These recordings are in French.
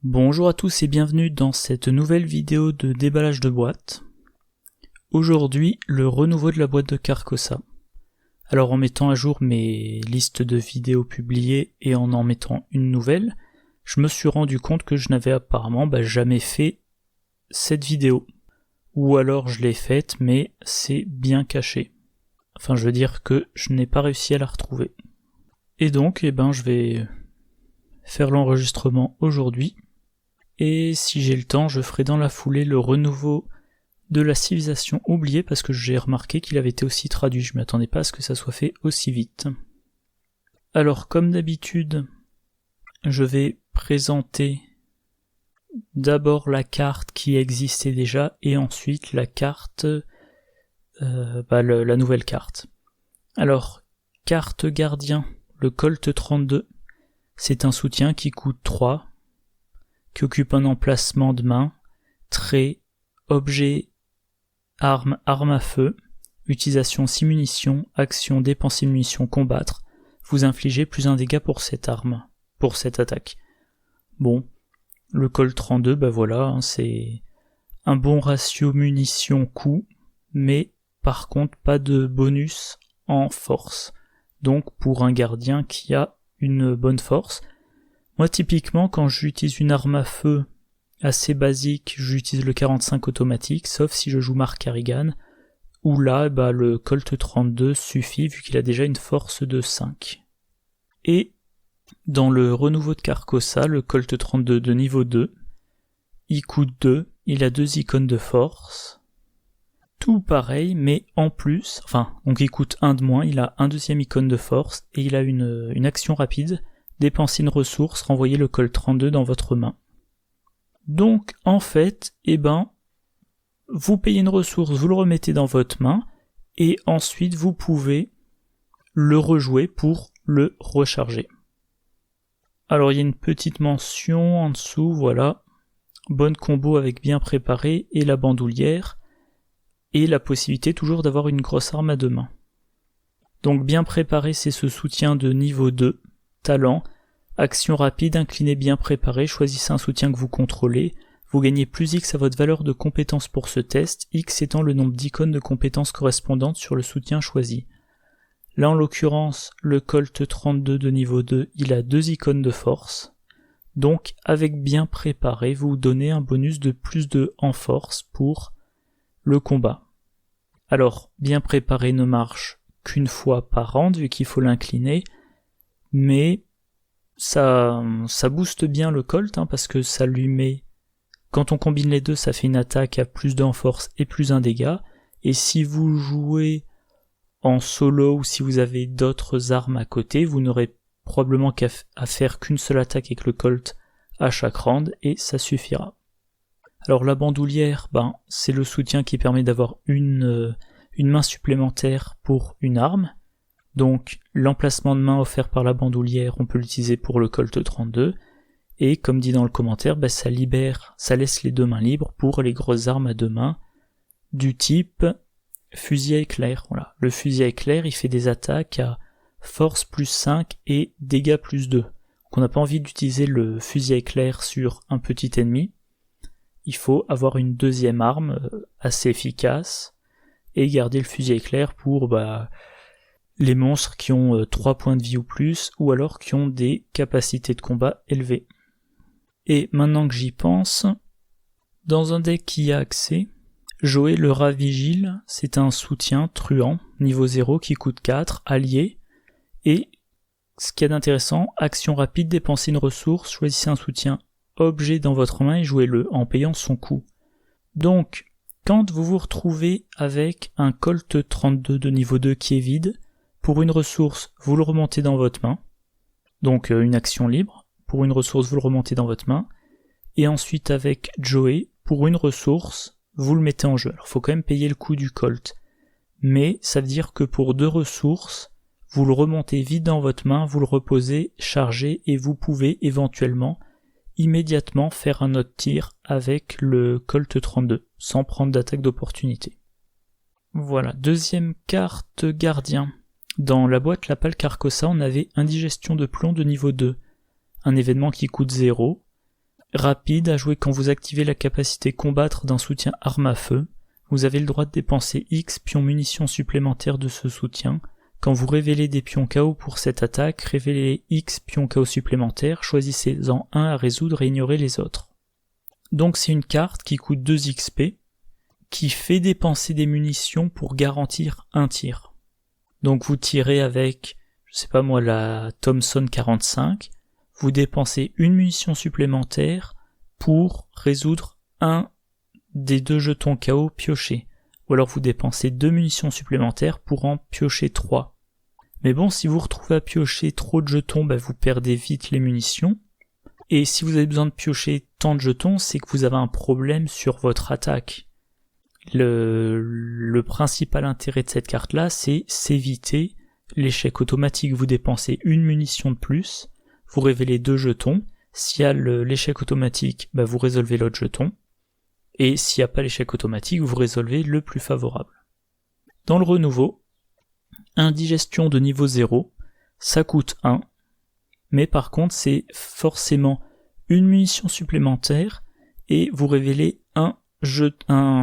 Bonjour à tous et bienvenue dans cette nouvelle vidéo de déballage de boîte. Aujourd'hui, le renouveau de la boîte de Carcosa. Alors en mettant à jour mes listes de vidéos publiées et en mettant une nouvelle, je me suis rendu compte que je n'avais apparemment jamais fait cette vidéo. Ou alors je l'ai faite mais c'est bien caché. Enfin je veux dire que je n'ai pas réussi à la retrouver. Et donc je vais faire l'enregistrement aujourd'hui. Et si j'ai le temps, je ferai dans la foulée le renouveau de la civilisation oubliée parce que j'ai remarqué qu'il avait été aussi traduit. Je ne m'attendais pas à ce que ça soit fait aussi vite. Alors, comme d'habitude, je vais présenter d'abord la carte qui existait déjà et ensuite la carte, la nouvelle carte. Alors, carte gardien, le Colt 32, c'est un soutien qui coûte 3. Qui occupe un emplacement de main, trait, objet, arme à feu, utilisation 6 munitions, action, dépenser munitions, combattre, vous infligez plus 1 dégât pour cette arme, pour cette attaque. Bon, le Colt 32, c'est un bon ratio munitions-coût, mais par contre pas de bonus en force. Donc pour un gardien qui a une bonne force, moi typiquement quand j'utilise une arme à feu assez basique, j'utilise le 45 automatique, sauf si je joue Mark Harrigan, où là le Colt 32 suffit vu qu'il a déjà une force de 5. Et dans le renouveau de Carcosa, le Colt 32 de niveau 2, il coûte 2, il a 2 icônes de force, tout pareil, mais en plus, donc il coûte 1 de moins, il a un deuxième icône de force, et il a une action rapide, dépensez une ressource, renvoyez le Colt 32 dans votre main. Donc, en fait, vous payez une ressource, vous le remettez dans votre main, et ensuite vous pouvez le rejouer pour le recharger. Alors, il y a une petite mention en dessous, voilà. Bonne combo avec bien préparé, et la bandoulière, et la possibilité toujours d'avoir une grosse arme à deux mains. Donc, bien préparé, c'est ce soutien de niveau 2. Talent, action rapide, incliné bien préparé, choisissez un soutien que vous contrôlez, vous gagnez plus X à votre valeur de compétence pour ce test, X étant le nombre d'icônes de compétences correspondantes sur le soutien choisi. Là en l'occurrence, le Colt 32 de niveau 2, il a 2 icônes de force, donc avec bien préparé, vous donnez un bonus de plus 2 en force pour le combat. Alors, bien préparé ne marche qu'une fois par round, vu qu'il faut l'incliner, mais ça booste bien le Colt, parce que ça lui met, quand on combine les deux, ça fait une attaque à plus 2 en force et plus 1 dégât, et si vous jouez en solo ou si vous avez d'autres armes à côté, vous n'aurez probablement qu'à faire qu'une seule attaque avec le Colt à chaque round, et ça suffira. Alors la bandoulière, c'est le soutien qui permet d'avoir une main supplémentaire pour une arme. Donc l'emplacement de main offert par la bandoulière, on peut l'utiliser pour le Colt 32, et comme dit dans le commentaire, ça laisse les 2 mains libres pour les grosses armes à 2 mains du type fusil à éclair. Voilà. Le fusil à éclair, il fait des attaques à force plus 5 et dégâts plus 2. Donc on n'a pas envie d'utiliser le fusil à éclair sur un petit ennemi, il faut avoir une deuxième arme assez efficace, et garder le fusil à éclair pour les monstres qui ont 3 points de vie ou plus, ou alors qui ont des capacités de combat élevées. Et maintenant que j'y pense, dans un deck qui a accès, Joé le rat vigile, c'est un soutien truand, niveau 0 qui coûte 4, allié, et ce qu'il y a d'intéressant, action rapide, dépensez une ressource, choisissez un soutien objet dans votre main et jouez-le en payant son coût. Donc, quand vous vous retrouvez avec un Colt 32 de niveau 2 qui est vide, pour une ressource, vous le remontez dans votre main, donc une action libre, pour une ressource, vous le remontez dans votre main, et ensuite avec Joé, pour une ressource, vous le mettez en jeu. Alors il faut quand même payer le coût du Colt, mais ça veut dire que pour 2 ressources, vous le remontez vide dans votre main, vous le reposez, chargez, et vous pouvez éventuellement immédiatement faire un autre tir avec le Colt 32, sans prendre d'attaque d'opportunité. Voilà, deuxième carte gardien. Dans la boîte Lapal Carcosa, on avait indigestion de plomb de niveau 2, un événement qui coûte 0. Rapide à jouer quand vous activez la capacité combattre d'un soutien arme à feu. Vous avez le droit de dépenser X pions munitions supplémentaires de ce soutien. Quand vous révélez des pions KO pour cette attaque, révélez X pions KO supplémentaires, choisissez-en un à résoudre et ignorez les autres. Donc c'est une carte qui coûte 2 XP, qui fait dépenser des munitions pour garantir un tir. Donc vous tirez avec, je sais pas moi, la Thompson 45, vous dépensez une munition supplémentaire pour résoudre un des 2 jetons KO piochés. Ou alors vous dépensez 2 munitions supplémentaires pour en piocher 3. Mais bon, si vous vous retrouvez à piocher trop de jetons, vous perdez vite les munitions. Et si vous avez besoin de piocher tant de jetons, c'est que vous avez un problème sur votre attaque. Le principal intérêt de cette carte-là, c'est s'éviter l'échec automatique. Vous dépensez une munition de plus, vous révélez 2 jetons. S'il y a l'échec automatique, vous résolvez l'autre jeton. Et s'il n'y a pas l'échec automatique, vous résolvez le plus favorable. Dans le renouveau, indigestion de niveau 0, ça coûte 1, mais par contre c'est forcément une munition supplémentaire et vous révélez un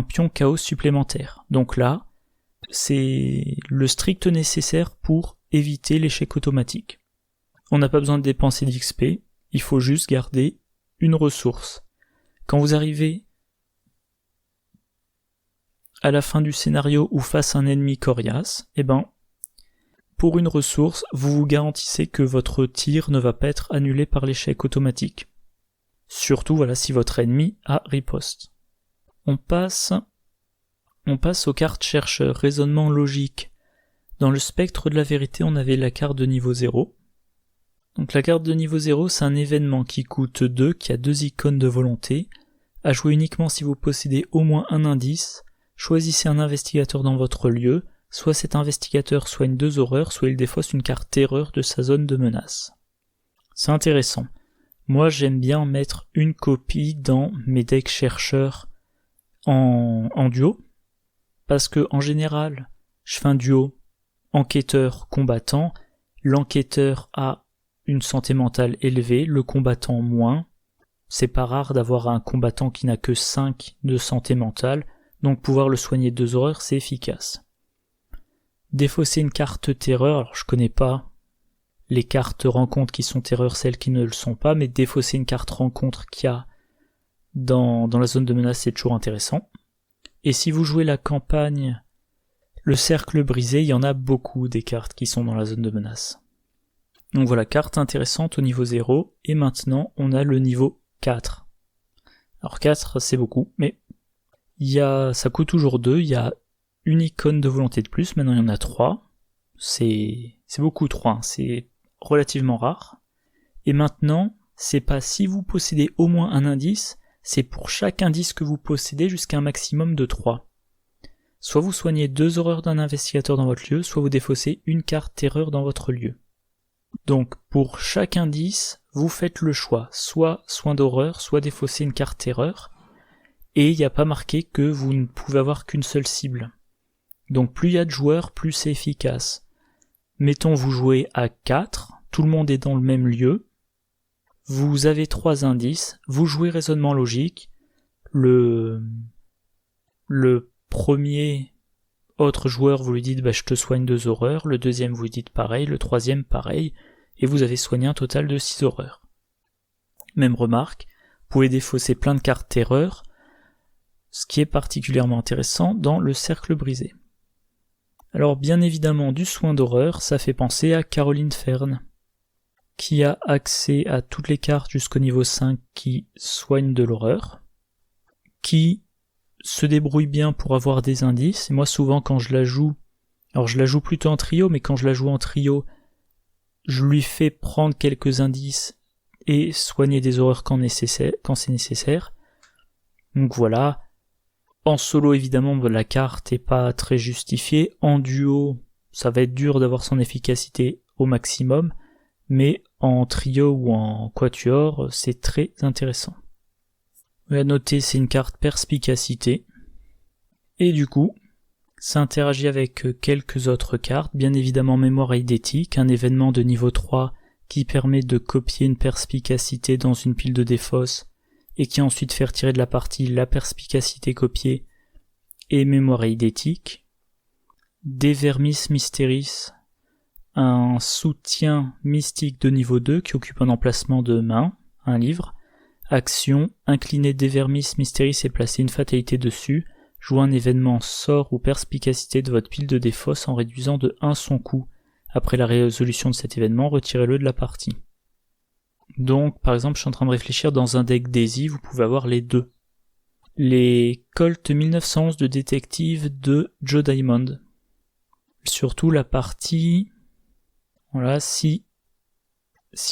pion KO supplémentaire. Donc là, c'est le strict nécessaire pour éviter l'échec automatique. On n'a pas besoin de dépenser d'XP, il faut juste garder une ressource. Quand vous arrivez à la fin du scénario ou face à un ennemi coriace, pour une ressource, vous vous garantissez que votre tir ne va pas être annulé par l'échec automatique. Surtout, si votre ennemi a riposte. On passe aux cartes chercheurs, raisonnement logique. Dans le spectre de la vérité, on avait la carte de niveau 0. Donc la carte de niveau 0, c'est un événement qui coûte 2, qui a 2 icônes de volonté, à jouer uniquement si vous possédez au moins un indice. Choisissez un investigateur dans votre lieu, soit cet investigateur soigne 2 horreurs, soit il défausse une carte terreur de sa zone de menace. C'est intéressant. Moi j'aime bien mettre une copie dans mes decks chercheurs en duo, parce que en général, je fais un duo enquêteur-combattant, l'enquêteur a une santé mentale élevée, le combattant moins. C'est pas rare d'avoir un combattant qui n'a que 5 de santé mentale, donc pouvoir le soigner 2 horreurs, c'est efficace. Défausser une carte terreur, alors je connais pas les cartes rencontres qui sont terreur, celles qui ne le sont pas, mais défausser une carte rencontre qu'il y a dans la zone de menace, c'est toujours intéressant. Et si vous jouez la campagne le cercle brisé, il y en a beaucoup des cartes qui sont dans la zone de menace. Donc voilà, carte intéressante au niveau 0, et maintenant on a le niveau 4. Alors 4 c'est beaucoup, mais ça coûte toujours 2, il y a une icône de volonté de plus, maintenant il y en a 3, c'est beaucoup 3, c'est relativement rare. Et maintenant, c'est pas si vous possédez au moins un indice, c'est pour chaque indice que vous possédez jusqu'à un maximum de 3. Soit vous soignez 2 horreurs d'un investigateur dans votre lieu, soit vous défaussez une carte terreur dans votre lieu. Donc pour chaque indice, vous faites le choix, soit soin d'horreur, soit défausser une carte terreur, et il n'y a pas marqué que vous ne pouvez avoir qu'une seule cible. Donc plus il y a de joueurs, plus c'est efficace. Mettons vous jouez à 4, tout le monde est dans le même lieu, vous avez 3 indices, vous jouez raisonnement logique, le premier autre joueur vous lui dites je te soigne 2 horreurs, le deuxième vous lui dites pareil, le troisième pareil, et vous avez soigné un total de 6 horreurs. Même remarque, vous pouvez défausser plein de cartes terreur, ce qui est particulièrement intéressant dans le cercle brisé. Alors bien évidemment du soin d'horreur, ça fait penser à Caroline Fern, qui a accès à toutes les cartes jusqu'au niveau 5 qui soignent de l'horreur, qui se débrouille bien pour avoir des indices, et moi souvent quand je la joue, alors je la joue plutôt en trio, mais quand je la joue en trio, je lui fais prendre quelques indices et soigner des horreurs quand c'est nécessaire. Donc voilà. En solo évidemment la carte est pas très justifiée, en duo ça va être dur d'avoir son efficacité au maximum, mais en trio ou en quatuor c'est très intéressant. À noter, c'est une carte perspicacité, et du coup ça interagit avec quelques autres cartes, bien évidemment mémoire eidétique, un événement de niveau 3 qui permet de copier une perspicacité dans une pile de défausse et qui ensuite fait retirer de la partie la perspicacité copiée et mémoire eidétique. De Vermis Mysteris, un soutien mystique de niveau 2 qui occupe un emplacement de main, un livre. Action, incliner De Vermis Mysteris et placer une fatalité dessus. Jouez un événement sort ou perspicacité de votre pile de défausse en réduisant de 1 son coût. Après la résolution de cet événement, retirez-le de la partie. Donc, par exemple, je suis en train de réfléchir, dans un deck Daisy, vous pouvez avoir les deux. Les Colt 1911 de détective de Joe Diamond. Surtout la partie... Voilà, si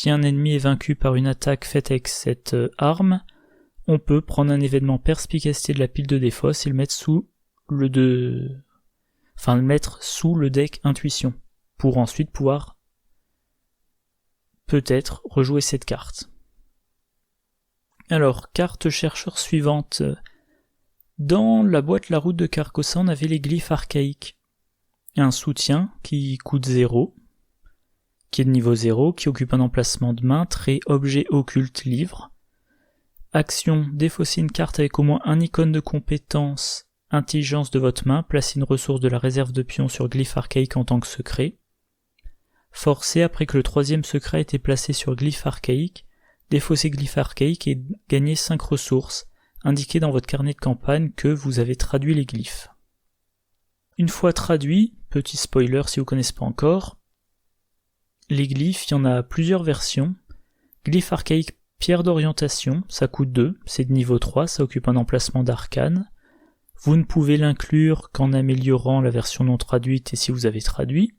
un ennemi est vaincu par une attaque faite avec cette arme, on peut prendre un événement perspicacité de la pile de défausse et le mettre sous le deck intuition, pour ensuite pouvoir peut-être rejouer cette carte. Alors, carte chercheur suivante. Dans la boîte La Route de Carcosa, on avait les glyphes archaïques. Un soutien qui coûte 0, qui est de niveau 0, qui occupe un emplacement de main, trait, objet, occulte, livre. Action, défausser une carte avec au moins un icône de compétence, intelligence de votre main, placer une ressource de la réserve de pions sur glyphe archaïque en tant que secret. Forcer, après que le troisième secret a été placé sur glyphe archaïque, défausser glyphe archaïque et gagner 5 ressources, indiquez dans votre carnet de campagne que vous avez traduit les glyphes. Une fois traduit, petit spoiler si vous ne connaissez pas encore, les glyphes, il y en a plusieurs versions. Glyphe archaïque pierre d'orientation, ça coûte 2, c'est de niveau 3, ça occupe un emplacement d'arcane. Vous ne pouvez l'inclure qu'en améliorant la version non traduite et si vous avez traduit.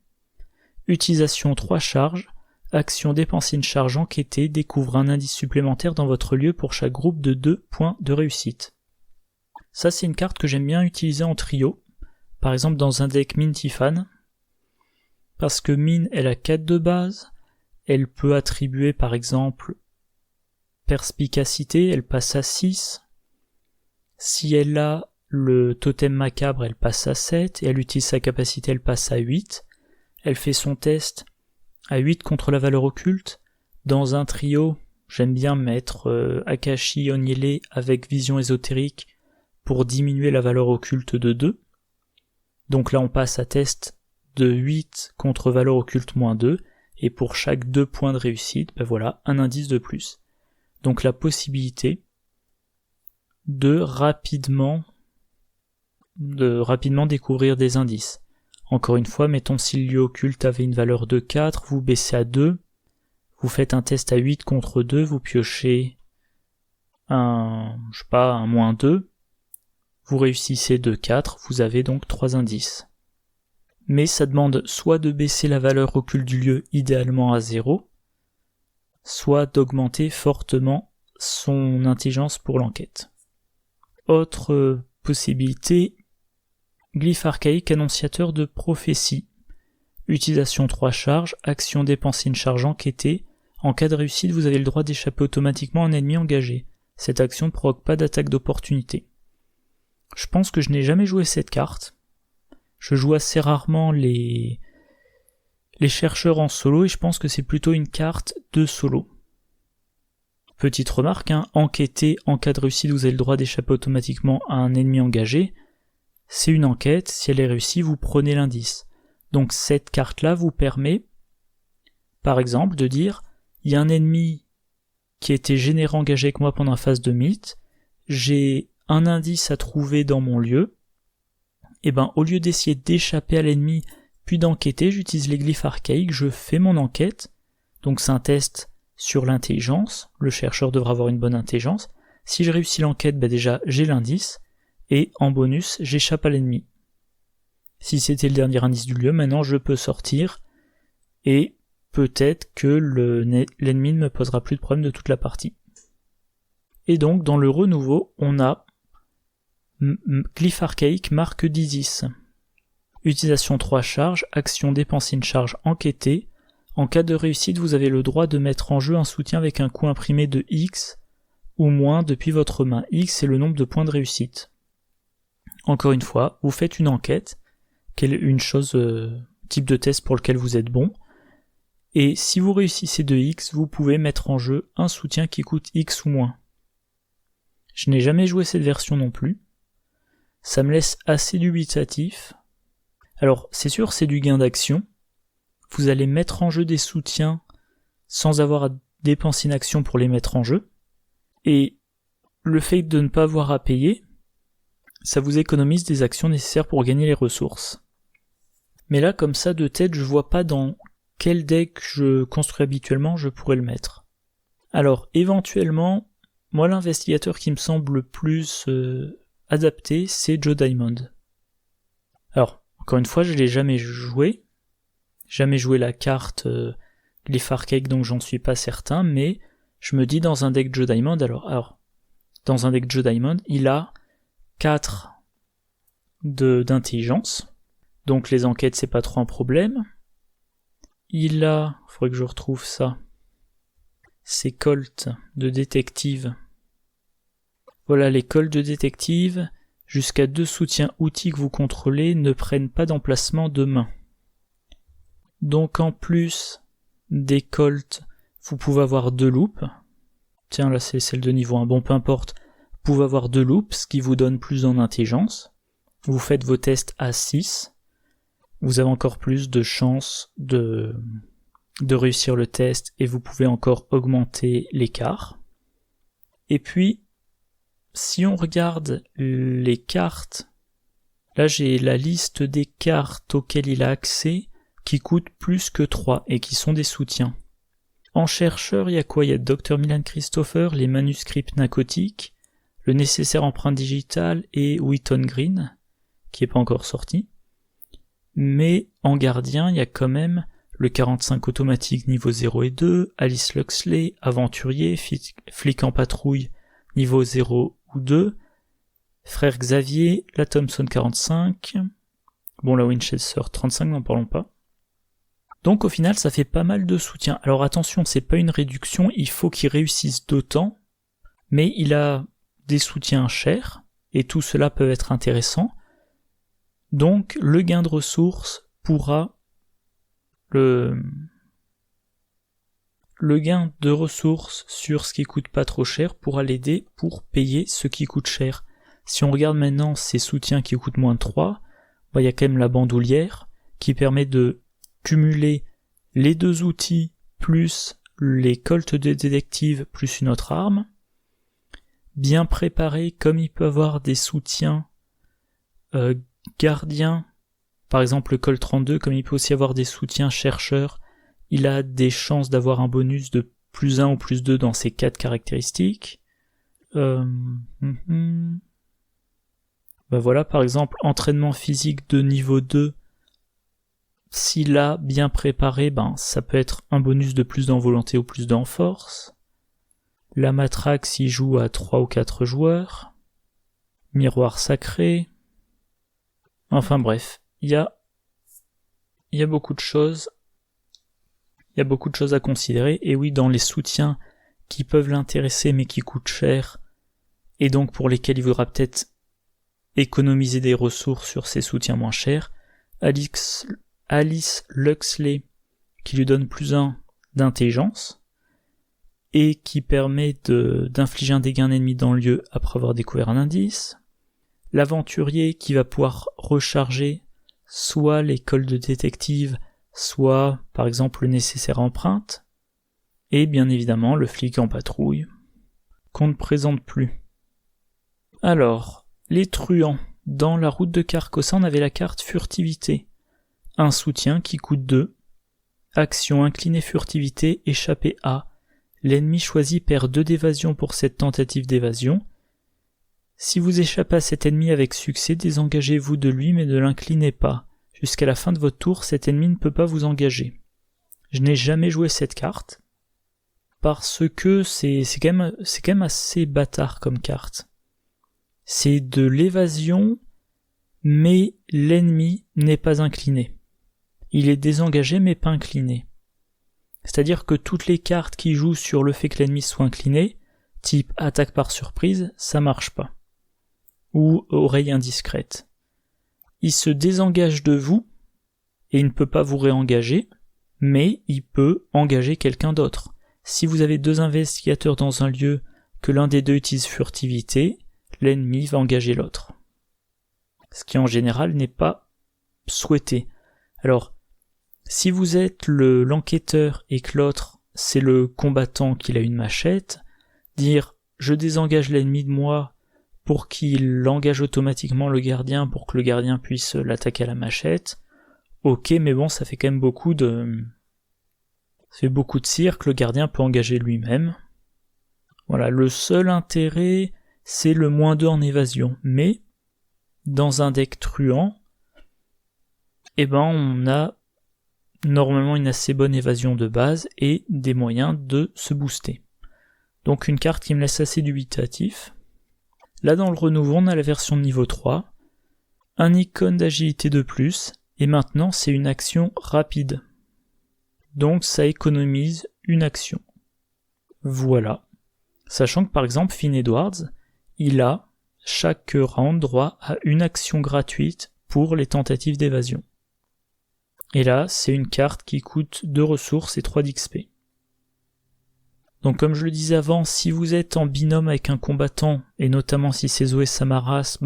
Utilisation 3 charges, action dépenser une charge enquêtée, découvre un indice supplémentaire dans votre lieu pour chaque groupe de 2 points de réussite. Ça c'est une carte que j'aime bien utiliser en trio, par exemple dans un deck Mintifan, parce que Mine elle a 4 de base, elle peut attribuer par exemple perspicacité, elle passe à 6, si elle a le totem macabre elle passe à 7, et elle utilise sa capacité elle passe à 8, elle fait son test à 8 contre la valeur occulte. Dans un trio, j'aime bien mettre Akashi Onyele avec vision ésotérique pour diminuer la valeur occulte de 2. Donc là on passe à test de 8 contre valeur occulte moins 2, et pour chaque 2 points de réussite, ben voilà, un indice de plus. Donc la possibilité de rapidement découvrir des indices. Encore une fois, mettons si le lieu occulte avait une valeur de 4, vous baissez à 2, vous faites un test à 8 contre 2, vous piochez un moins 2, vous réussissez de 4, vous avez donc 3 indices. Mais ça demande soit de baisser la valeur occulte du lieu idéalement à 0, soit d'augmenter fortement son intelligence pour l'enquête. Autre possibilité, glyphe archaïque annonciateur de prophétie. Utilisation 3 charges, action dépenser une charge enquêtée. En cas de réussite, vous avez le droit d'échapper automatiquement à un ennemi engagé. Cette action ne provoque pas d'attaque d'opportunité. Je pense que je n'ai jamais joué cette carte. Je joue assez rarement les chercheurs en solo et je pense que c'est plutôt une carte de solo. Petite remarque, enquêter, en cas de réussite, vous avez le droit d'échapper automatiquement à un ennemi engagé. C'est une enquête, si elle est réussie, vous prenez l'indice. Donc cette carte-là vous permet, par exemple, de dire, il y a un ennemi qui a été généré engagé avec moi pendant la phase de mythe, j'ai un indice à trouver dans mon lieu, et au lieu d'essayer d'échapper à l'ennemi, puis d'enquêter, j'utilise les glyphes archaïques, je fais mon enquête, donc c'est un test sur l'intelligence, le chercheur devra avoir une bonne intelligence, si je réussis l'enquête, déjà j'ai l'indice, et en bonus, j'échappe à l'ennemi. Si c'était le dernier indice du lieu, maintenant je peux sortir, et peut-être que l'ennemi ne me posera plus de problème de toute la partie. Et donc, dans le renouveau, on a glyphe archaïque marque d'Isis. Utilisation 3 charges, action dépenser une charge enquêtée. En cas de réussite, vous avez le droit de mettre en jeu un soutien avec un coût imprimé de X ou moins depuis votre main. X c'est le nombre de points de réussite. Encore une fois, vous faites une enquête, une chose, type de test pour lequel vous êtes bon, et si vous réussissez de X, vous pouvez mettre en jeu un soutien qui coûte X ou moins. Je n'ai jamais joué cette version non plus. Ça me laisse assez dubitatif. Alors, c'est sûr, c'est du gain d'action. Vous allez mettre en jeu des soutiens sans avoir à dépenser une action pour les mettre en jeu. Et le fait de ne pas avoir à payer, ça vous économise des actions nécessaires pour gagner les ressources. Mais là, comme ça, de tête, je vois pas dans quel deck je construis habituellement je pourrais le mettre. Alors, éventuellement, moi l'investigateur qui me semble le plus adapté, c'est Joe Diamond. Alors, encore une fois, je l'ai jamais joué la carte les Farcake, donc j'en suis pas certain, mais je me dis dans un deck Joe Diamond, alors dans un deck Joe Diamond, il a 4 d'intelligence, donc les enquêtes c'est pas trop un problème. Il a, faudrait que je retrouve ça, ses colts de détective. Voilà, les colts de détective, jusqu'à 2 soutiens outils que vous contrôlez ne prennent pas d'emplacement de main. Donc en plus des colts, vous pouvez avoir 2 loops. Tiens, là c'est celle de niveau 1, bon peu importe. Vous pouvez avoir 2 loops, ce qui vous donne plus en intelligence. Vous faites vos tests à 6. Vous avez encore plus de chances de réussir le test et vous pouvez encore augmenter l'écart. Et puis, si on regarde les cartes, là j'ai la liste des cartes auxquelles il a accès qui coûtent plus que 3 et qui sont des soutiens. En chercheur, il y a quoi ? Il y a Dr Milan Christopher, les manuscrits narcotiques, le nécessaire empreinte digitale et Wheaton Green, qui n'est pas encore sorti. Mais en gardien, il y a quand même le 45 automatique niveau 0 et 2, Alice Luxley, aventurier, flic en patrouille niveau 0 ou 2, Frère Xavier, la Thompson 45, bon la Winchester 35, n'en parlons pas. Donc au final, ça fait pas mal de soutien. Alors attention, c'est pas une réduction, il faut qu'il réussisse d'autant, mais il a des soutiens chers, et tout cela peut être intéressant. Donc le gain de ressources pourra... Le gain de ressources sur ce qui coûte pas trop cher pourra l'aider pour payer ce qui coûte cher. Si on regarde maintenant ces soutiens qui coûtent moins de 3, il y a quand même la bandoulière qui permet de cumuler les 2 outils plus les colts de détective plus une autre arme. Bien préparé, comme il peut avoir des soutiens gardiens, par exemple le Colt 32, comme il peut aussi avoir des soutiens chercheurs, il a des chances d'avoir un bonus de plus 1 ou plus 2 dans ces 4 caractéristiques. Voilà, par exemple, entraînement physique de niveau 2, s'il a bien préparé, ça peut être un bonus de plus dans volonté ou plus dans force. La matraque s'il joue à 3 ou 4 joueurs. Miroir sacré. Enfin bref, il y a beaucoup de choses. Il y a beaucoup de choses à considérer. Et oui, dans les soutiens qui peuvent l'intéresser mais qui coûtent cher, et donc pour lesquels il voudra peut-être économiser des ressources sur ses soutiens moins chers, Alice Luxley, qui lui donne plus 1 d'intelligence, et qui permet d'infliger un dégât à un ennemi dans le lieu après avoir découvert un indice. L'aventurier qui va pouvoir recharger soit les cols de détective, soit par exemple le nécessaire empreinte, et bien évidemment le flic en patrouille, qu'on ne présente plus. Alors, les truands. Dans la route de Carcosa, on avait la carte furtivité. Un soutien qui coûte 2. Action inclinée furtivité, échappée A. L'ennemi choisi perd 2 d'évasion pour cette tentative d'évasion. Si vous échappez à cet ennemi avec succès, désengagez-vous de lui mais ne l'inclinez pas. Jusqu'à la fin de votre tour, cet ennemi ne peut pas vous engager. Je n'ai jamais joué cette carte, parce que c'est quand même assez bâtard comme carte. C'est de l'évasion, mais l'ennemi n'est pas incliné. Il est désengagé mais pas incliné. C'est-à-dire que toutes les cartes qui jouent sur le fait que l'ennemi soit incliné, type attaque par surprise, ça marche pas. Ou oreille indiscrète. Il se désengage de vous, et il ne peut pas vous réengager, mais il peut engager quelqu'un d'autre. Si vous avez 2 investigateurs dans un lieu, que l'un des deux utilise furtivité, l'ennemi va engager l'autre. Ce qui en général n'est pas souhaité. Alors, si vous êtes l'enquêteur et que l'autre c'est le combattant qui a une machette, dire je désengage l'ennemi de moi pour qu'il engage automatiquement le gardien pour que le gardien puisse l'attaquer à la machette, ok, mais bon, ça fait quand même beaucoup de cirques, le gardien peut engager lui-même. Voilà, le seul intérêt, c'est le -2 en évasion, mais dans un deck truand, on a normalement une assez bonne évasion de base et des moyens de se booster. Donc une carte qui me laisse assez dubitatif. Là dans le renouveau, on a la version de niveau 3, un icône d'agilité de plus, et maintenant c'est une action rapide. Donc ça économise une action. Voilà. Sachant que par exemple Finn Edwards, il a chaque round droit à une action gratuite pour les tentatives d'évasion. Et là, c'est une carte qui coûte 2 ressources et 3 d'XP. Donc comme je le disais avant, si vous êtes en binôme avec un combattant, et notamment si c'est Zoé Samaras,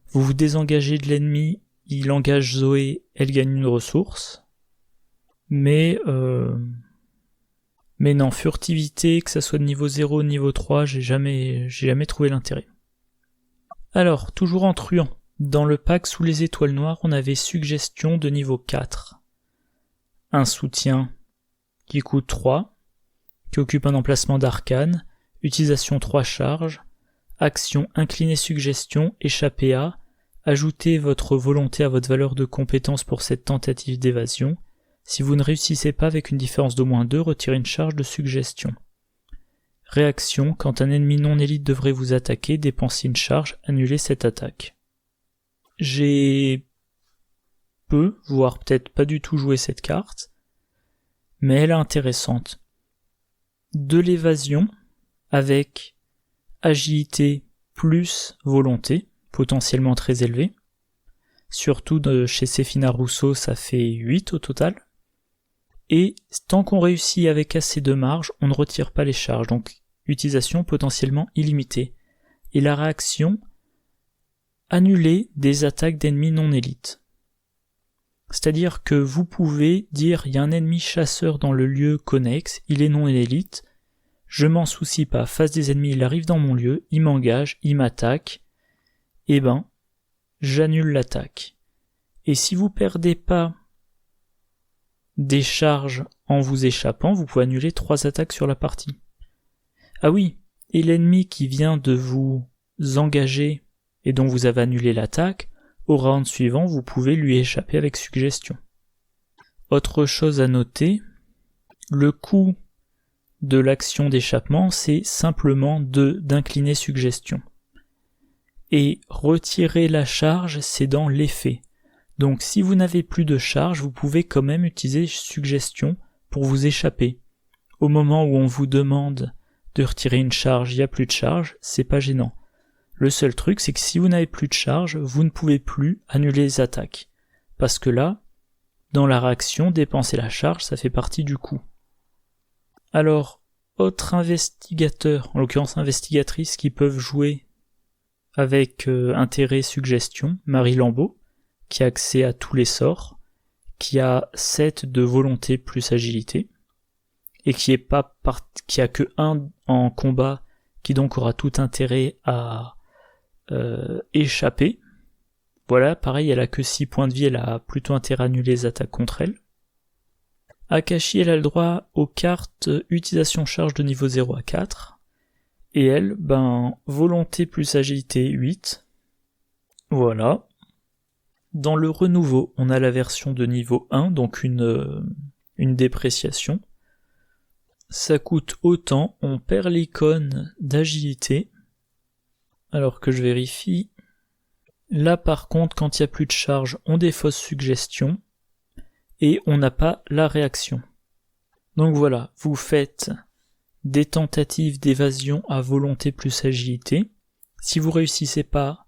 vous vous désengagez de l'ennemi, il engage Zoé, elle gagne une ressource. Mais non, furtivité, que ça soit de niveau 0 ou de niveau 3, j'ai jamais trouvé l'intérêt. Alors, toujours en truand. Dans le pack sous les étoiles noires, on avait suggestion de niveau 4. Un soutien qui coûte 3, qui occupe un emplacement d'arcane, utilisation 3 charges, action inclinée suggestion, échappée à, ajoutez votre volonté à votre valeur de compétence pour cette tentative d'évasion. Si vous ne réussissez pas avec une différence d'au moins 2, retirez une charge de suggestion. Réaction, quand un ennemi non élite devrait vous attaquer, dépensez une charge, annulez cette attaque. J'ai peu, voire peut-être pas du tout joué cette carte, mais elle est intéressante. De l'évasion, avec agilité plus volonté, potentiellement très élevée. Surtout chez Sefina Rousseau, ça fait 8 au total. Et tant qu'on réussit avec assez de marge, on ne retire pas les charges, donc utilisation potentiellement illimitée. Et la réaction, annuler des attaques d'ennemis non élites. C'est-à-dire que vous pouvez dire, il y a un ennemi chasseur dans le lieu connexe, il est non élite, je m'en soucie pas, face des ennemis, il arrive dans mon lieu, il m'engage, il m'attaque, j'annule l'attaque. Et si vous perdez pas des charges en vous échappant, vous pouvez annuler 3 attaques sur la partie. Ah oui, et l'ennemi qui vient de vous engager et dont vous avez annulé l'attaque, au round suivant, vous pouvez lui échapper avec suggestion. Autre chose à noter, le coût de l'action d'échappement, c'est simplement d'incliner suggestion. Et retirer la charge, c'est dans l'effet. Donc si vous n'avez plus de charge, vous pouvez quand même utiliser suggestion pour vous échapper. Au moment où on vous demande de retirer une charge, il n'y a plus de charge, c'est pas gênant. Le seul truc, c'est que si vous n'avez plus de charge, vous ne pouvez plus annuler les attaques. Parce que là, dans la réaction, dépenser la charge, ça fait partie du coût. Alors, autres investigateurs, en l'occurrence investigatrices, qui peuvent jouer avec intérêt suggestion, Marie Lambeau, qui a accès à tous les sorts, qui a 7 de volonté plus agilité, et qui a que 1 en combat, qui donc aura tout intérêt à échapper. Voilà, pareil, elle a que 6 points de vie, elle a plutôt intérêt à annuler les attaques contre elle. Akashi, elle a le droit aux cartes utilisation charge de niveau 0 à 4. Et elle, volonté plus agilité 8. Voilà. Dans le renouveau, on a la version de niveau 1, donc une dépréciation. Ça coûte autant, on perd l'icône d'agilité. Alors que je vérifie. Là par contre, quand il n'y a plus de charge, on défausse suggestion. Et on n'a pas la réaction. Donc voilà, vous faites des tentatives d'évasion à volonté plus agilité. Si vous réussissez pas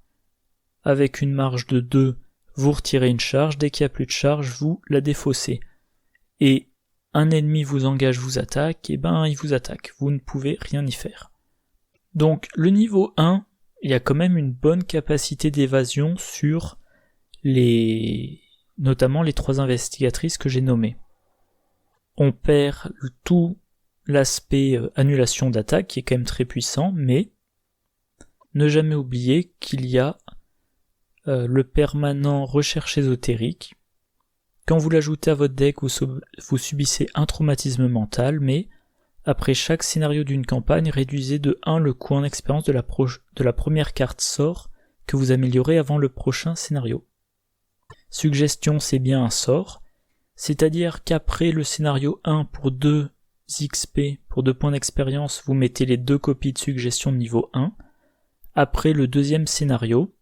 avec une marge de 2, vous retirez une charge. Dès qu'il n'y a plus de charge, vous la défaussez. Et un ennemi vous engage, vous attaque, il vous attaque. Vous ne pouvez rien y faire. Donc le niveau 1, il y a quand même une bonne capacité d'évasion sur notamment les 3 investigatrices que j'ai nommées. On perd tout l'aspect annulation d'attaque qui est quand même très puissant, mais ne jamais oublier qu'il y a le permanent recherche ésotérique. Quand vous l'ajoutez à votre deck, vous subissez un traumatisme mental, mais après chaque scénario d'une campagne, réduisez de 1 le coût en expérience de la première carte sort que vous améliorez avant le prochain scénario. Suggestion, c'est bien un sort, c'est-à-dire qu'après le scénario 1 pour 2 XP, pour 2 points d'expérience, vous mettez les 2 copies de suggestion de niveau 1. Après le deuxième scénario,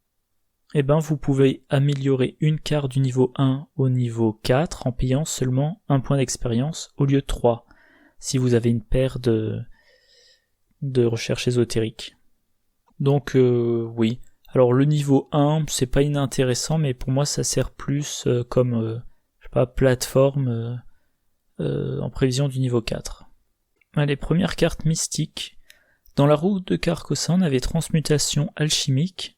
vous pouvez améliorer une carte du niveau 1 au niveau 4 en payant seulement 1 point d'expérience au lieu de 3, si vous avez une paire de recherche ésotérique. Donc oui. Alors le niveau 1, c'est pas inintéressant, mais pour moi ça sert plus comme plateforme en prévision du niveau 4. Les premières cartes mystiques. Dans la roue de Carcosa, on avait transmutation alchimique,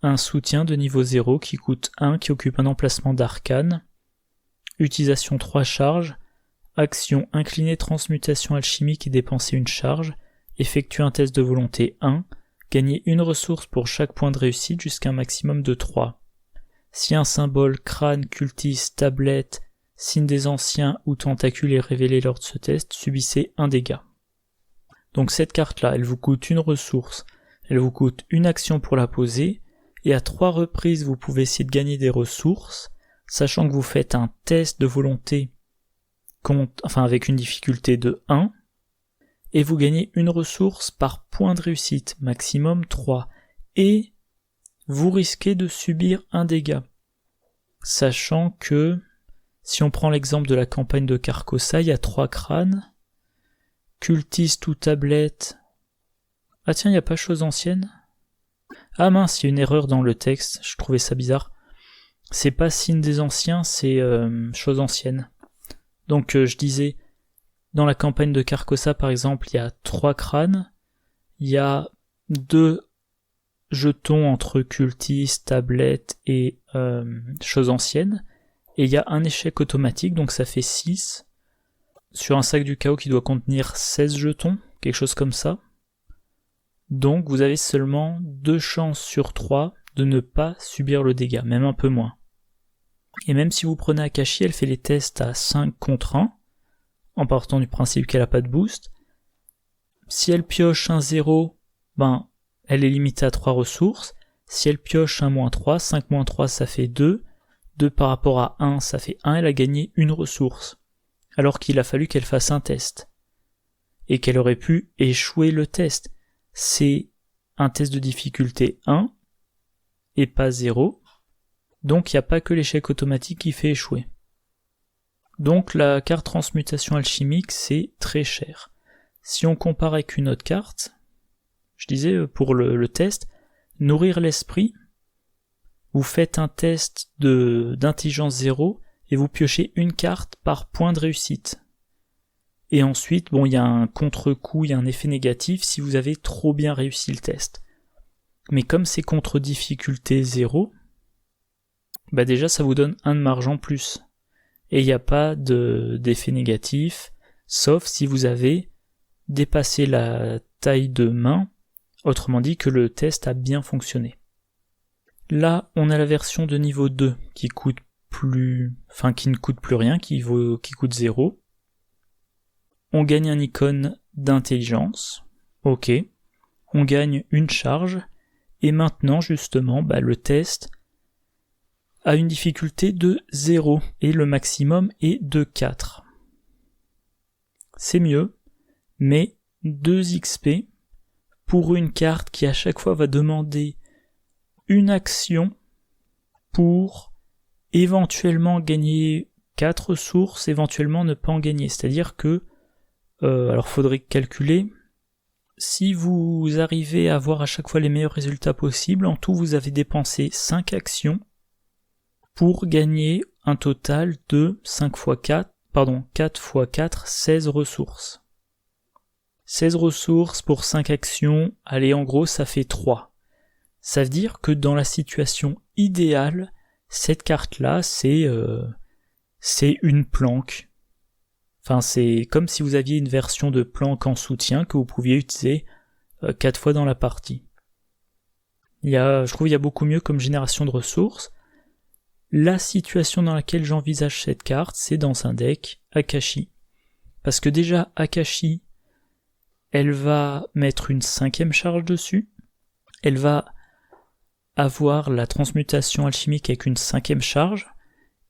un soutien de niveau 0 qui coûte 1, qui occupe un emplacement d'arcane, utilisation 3 charges, action inclinée transmutation alchimique et dépenser une charge, effectuer un test de volonté 1, gagner une ressource pour chaque point de réussite jusqu'à un maximum de 3. Si un symbole, crâne, cultiste, tablette, signe des anciens ou tentacule est révélé lors de ce test, subissez un dégât. Donc cette carte-là, elle vous coûte une ressource, elle vous coûte une action pour la poser, et à 3 reprises vous pouvez essayer de gagner des ressources, sachant que vous faites un test de volonté avec une difficulté de 1, et vous gagnez une ressource par point de réussite, maximum 3, et vous risquez de subir un dégât. Sachant que, si on prend l'exemple de la campagne de Carcosa, il y a 3 crânes, cultiste ou tablette. Ah tiens, il n'y a pas chose ancienne. Ah mince, il y a une erreur dans le texte, je trouvais ça bizarre. C'est pas signe des anciens, c'est chose ancienne. Donc je disais, dans la campagne de Carcosa par exemple, il y a 3 crânes, il y a 2 jetons entre cultiste, tablette et chose ancienne, et il y a un échec automatique, donc ça fait 6. Sur un sac du chaos qui doit contenir 16 jetons, quelque chose comme ça. Donc vous avez seulement 2 chances sur 3 de ne pas subir le dégât, même un peu moins. Et même si vous prenez Akashi, elle fait les tests à 5 contre 1, en partant du principe qu'elle n'a pas de boost. Si elle pioche un 0, elle est limitée à 3 ressources. Si elle pioche un -3, 5 -3 ça fait 2. 2 par rapport à 1 ça fait 1, elle a gagné une ressource. Alors qu'il a fallu qu'elle fasse un test. Et qu'elle aurait pu échouer le test. C'est un test de difficulté 1 et pas 0. Donc il n'y a pas que l'échec automatique qui fait échouer. Donc la carte transmutation alchimique, c'est très cher. Si on compare avec une autre carte, je disais pour le test, nourrir l'esprit, vous faites un test d'intelligence 0 et vous piochez une carte par point de réussite. Et ensuite, il y a un contre-coup, il y a un effet négatif si vous avez trop bien réussi le test. Mais comme c'est contre difficulté 0, déjà ça vous donne 1 de marge en plus. Et il n'y a pas d'effet négatif, sauf si vous avez dépassé la taille de main, autrement dit que le test a bien fonctionné. Là, on a la version de niveau 2 qui ne coûte plus rien, qui coûte 0. On gagne un icône d'intelligence, ok. On gagne une charge, et maintenant justement, le test a une difficulté de 0, et le maximum est de 4. C'est mieux, mais 2 XP pour une carte qui à chaque fois va demander une action pour éventuellement gagner 4 ressources, éventuellement ne pas en gagner. C'est-à-dire que, alors faudrait calculer, si vous arrivez à avoir à chaque fois les meilleurs résultats possibles, en tout vous avez dépensé 5 actions pour gagner un total de 4 x 4, 16 ressources. 16 ressources pour 5 actions, allez en gros ça fait 3. Ça veut dire que dans la situation idéale, cette carte-là c'est une planque. Enfin c'est comme si vous aviez une version de planque en soutien que vous pouviez utiliser 4 fois dans la partie. Je trouve qu'il y a beaucoup mieux comme génération de ressources. La situation dans laquelle j'envisage cette carte, c'est dans un deck Akashi. Parce que déjà, Akashi, elle va mettre une 5e charge dessus. Elle va avoir la transmutation alchimique avec une 5e charge.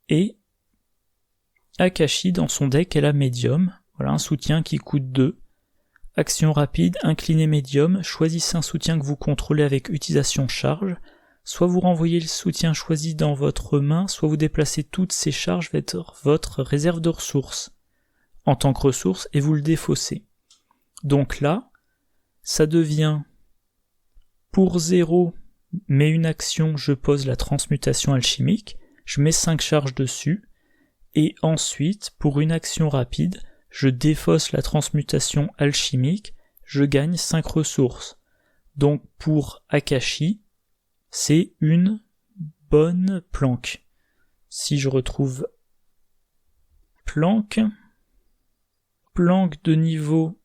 Et Akashi, dans son deck, elle a médium. Voilà, un soutien qui coûte 2. Action rapide, incliné médium, choisissez un soutien que vous contrôlez avec utilisation charge. Soit vous renvoyez le soutien choisi dans votre main, soit vous déplacez toutes ces charges vers votre réserve de ressources en tant que ressource et vous le défaussez. Donc là, ça devient pour 0, mais une action, je pose la transmutation alchimique, je mets 5 charges dessus, et ensuite, pour une action rapide, je défausse la transmutation alchimique, je gagne 5 ressources. Donc pour Akashi, c'est une bonne planque. Si je retrouve planque de niveau,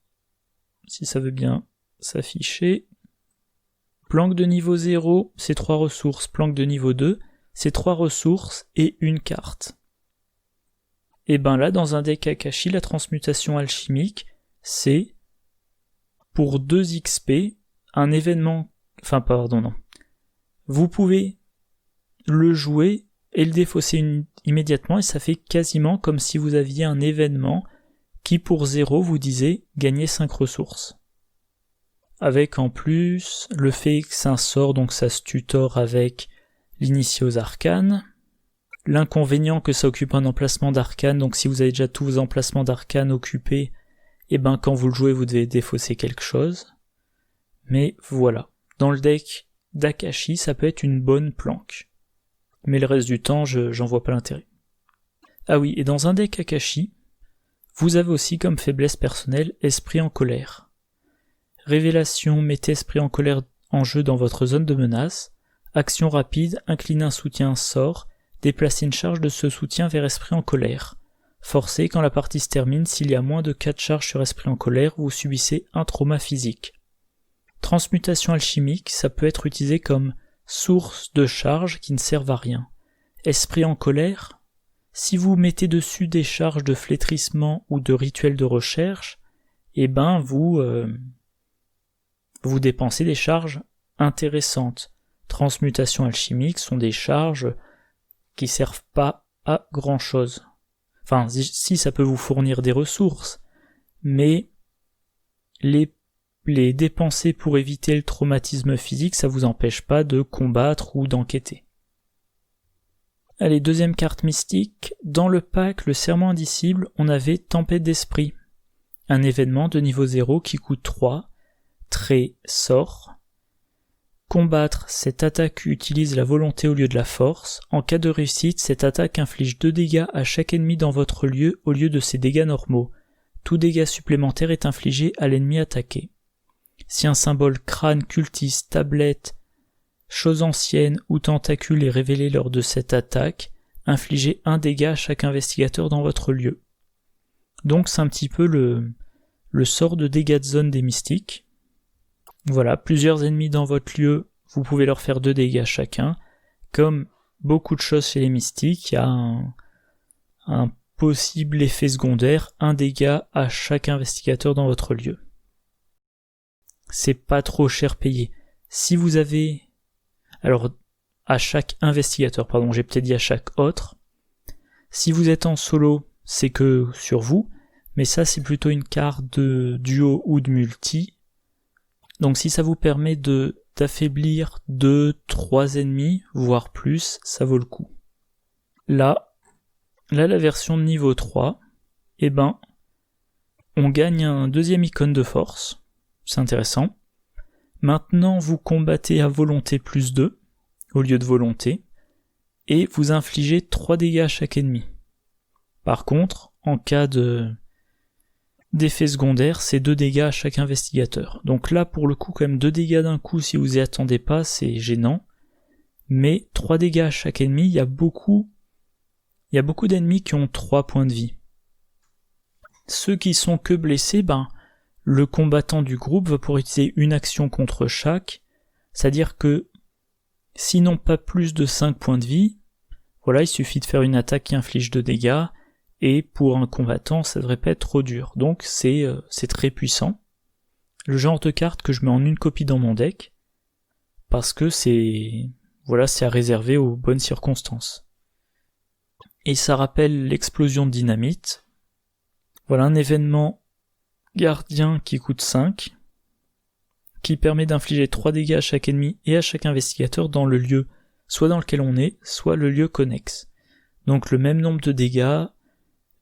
si ça veut bien s'afficher, planque de niveau 0, c'est 3 ressources, planque de niveau 2, c'est 3 ressources et une carte. Et ben là, dans un deck Akashi, la transmutation alchimique, c'est pour 2 XP, un événement, vous pouvez le jouer et le défausser immédiatement et ça fait quasiment comme si vous aviez un événement qui pour 0 vous disait gagner 5 ressources. Avec en plus le fait que c'est un sort, donc ça se tutore avec l'initié aux arcanes. L'inconvénient que ça occupe un emplacement d'arcane, donc si vous avez déjà tous vos emplacements d'arcane occupés, et ben quand vous le jouez vous devez défausser quelque chose. Mais voilà, dans le deck d'Akashi ça peut être une bonne planque. Mais le reste du temps j'en vois pas l'intérêt. Ah oui, et dans un deck Akashi, vous avez aussi comme faiblesse personnelle Esprit en colère. Révélation, mettez Esprit en colère en jeu dans votre zone de menace. Action rapide, inclinez un soutien sort, déplacez une charge de ce soutien vers Esprit en colère. Forcez, quand la partie se termine, s'il y a moins de 4 charges sur Esprit en colère, vous subissez un trauma physique. Transmutation alchimique, ça peut être utilisé comme source de charges qui ne servent à rien. Esprit en colère, si vous mettez dessus des charges de flétrissement ou de rituels de recherche, eh ben vous dépensez des charges intéressantes. Transmutation alchimique sont des charges qui servent pas à grand chose. Enfin, si ça peut vous fournir des ressources, mais les dépenser pour éviter le traumatisme physique, ça vous empêche pas de combattre ou d'enquêter. Allez, deuxième carte mystique. Dans le pack, le serment indicible, on avait Tempête d'esprit. Un événement de niveau 0 qui coûte 3, trait sort. Combattre, cette attaque utilise la volonté au lieu de la force. En cas de réussite, cette attaque inflige 2 dégâts à chaque ennemi dans votre lieu au lieu de ses dégâts normaux. Tout dégât supplémentaire est infligé à l'ennemi attaqué. Si un symbole crâne, cultiste, tablette, chose ancienne ou tentacule est révélé lors de cette attaque, infligez 1 dégât à chaque investigateur dans votre lieu. Donc c'est un petit peu le sort de dégâts de zone des mystiques. Voilà, plusieurs ennemis dans votre lieu, vous pouvez leur faire 2 dégâts chacun. Comme beaucoup de choses chez les mystiques, il y a un possible effet secondaire, 1 dégât à chaque investigateur dans votre lieu. C'est pas trop cher payé. Si vous avez... Alors, à chaque investigateur, pardon, j'ai peut-être dit à chaque autre. Si vous êtes en solo, c'est que sur vous, mais ça c'est plutôt une carte de duo ou de multi. Donc si ça vous permet d'affaiblir 2-3 ennemis, voire plus, ça vaut le coup. Là, la version de niveau 3, on gagne un 2e icône de force. C'est intéressant. Maintenant, vous combattez à volonté plus 2, au lieu de volonté, et vous infligez 3 dégâts à chaque ennemi. Par contre, en cas de d'effets secondaires, c'est 2 dégâts à chaque investigateur. Donc là, pour le coup, quand même 2 dégâts d'un coup, si vous y attendez pas, c'est gênant. Mais 3 dégâts à chaque ennemi, il y a beaucoup d'ennemis qui ont 3 points de vie. Ceux qui sont que blessés, le combattant du groupe va pouvoir utiliser une action contre chaque, c'est-à-dire que s'ils n'ont pas plus de 5 points de vie, voilà, il suffit de faire une attaque qui inflige 2 dégâts, et pour un combattant, ça devrait pas être trop dur. Donc c'est très puissant. Le genre de carte que je mets en une copie dans mon deck, parce que c'est à réserver aux bonnes circonstances. Et ça rappelle l'explosion de dynamite. Voilà un événement gardien qui coûte 5, qui permet d'infliger 3 dégâts à chaque ennemi et à chaque investigateur dans le lieu, soit dans lequel on est, soit le lieu connexe. Donc le même nombre de dégâts,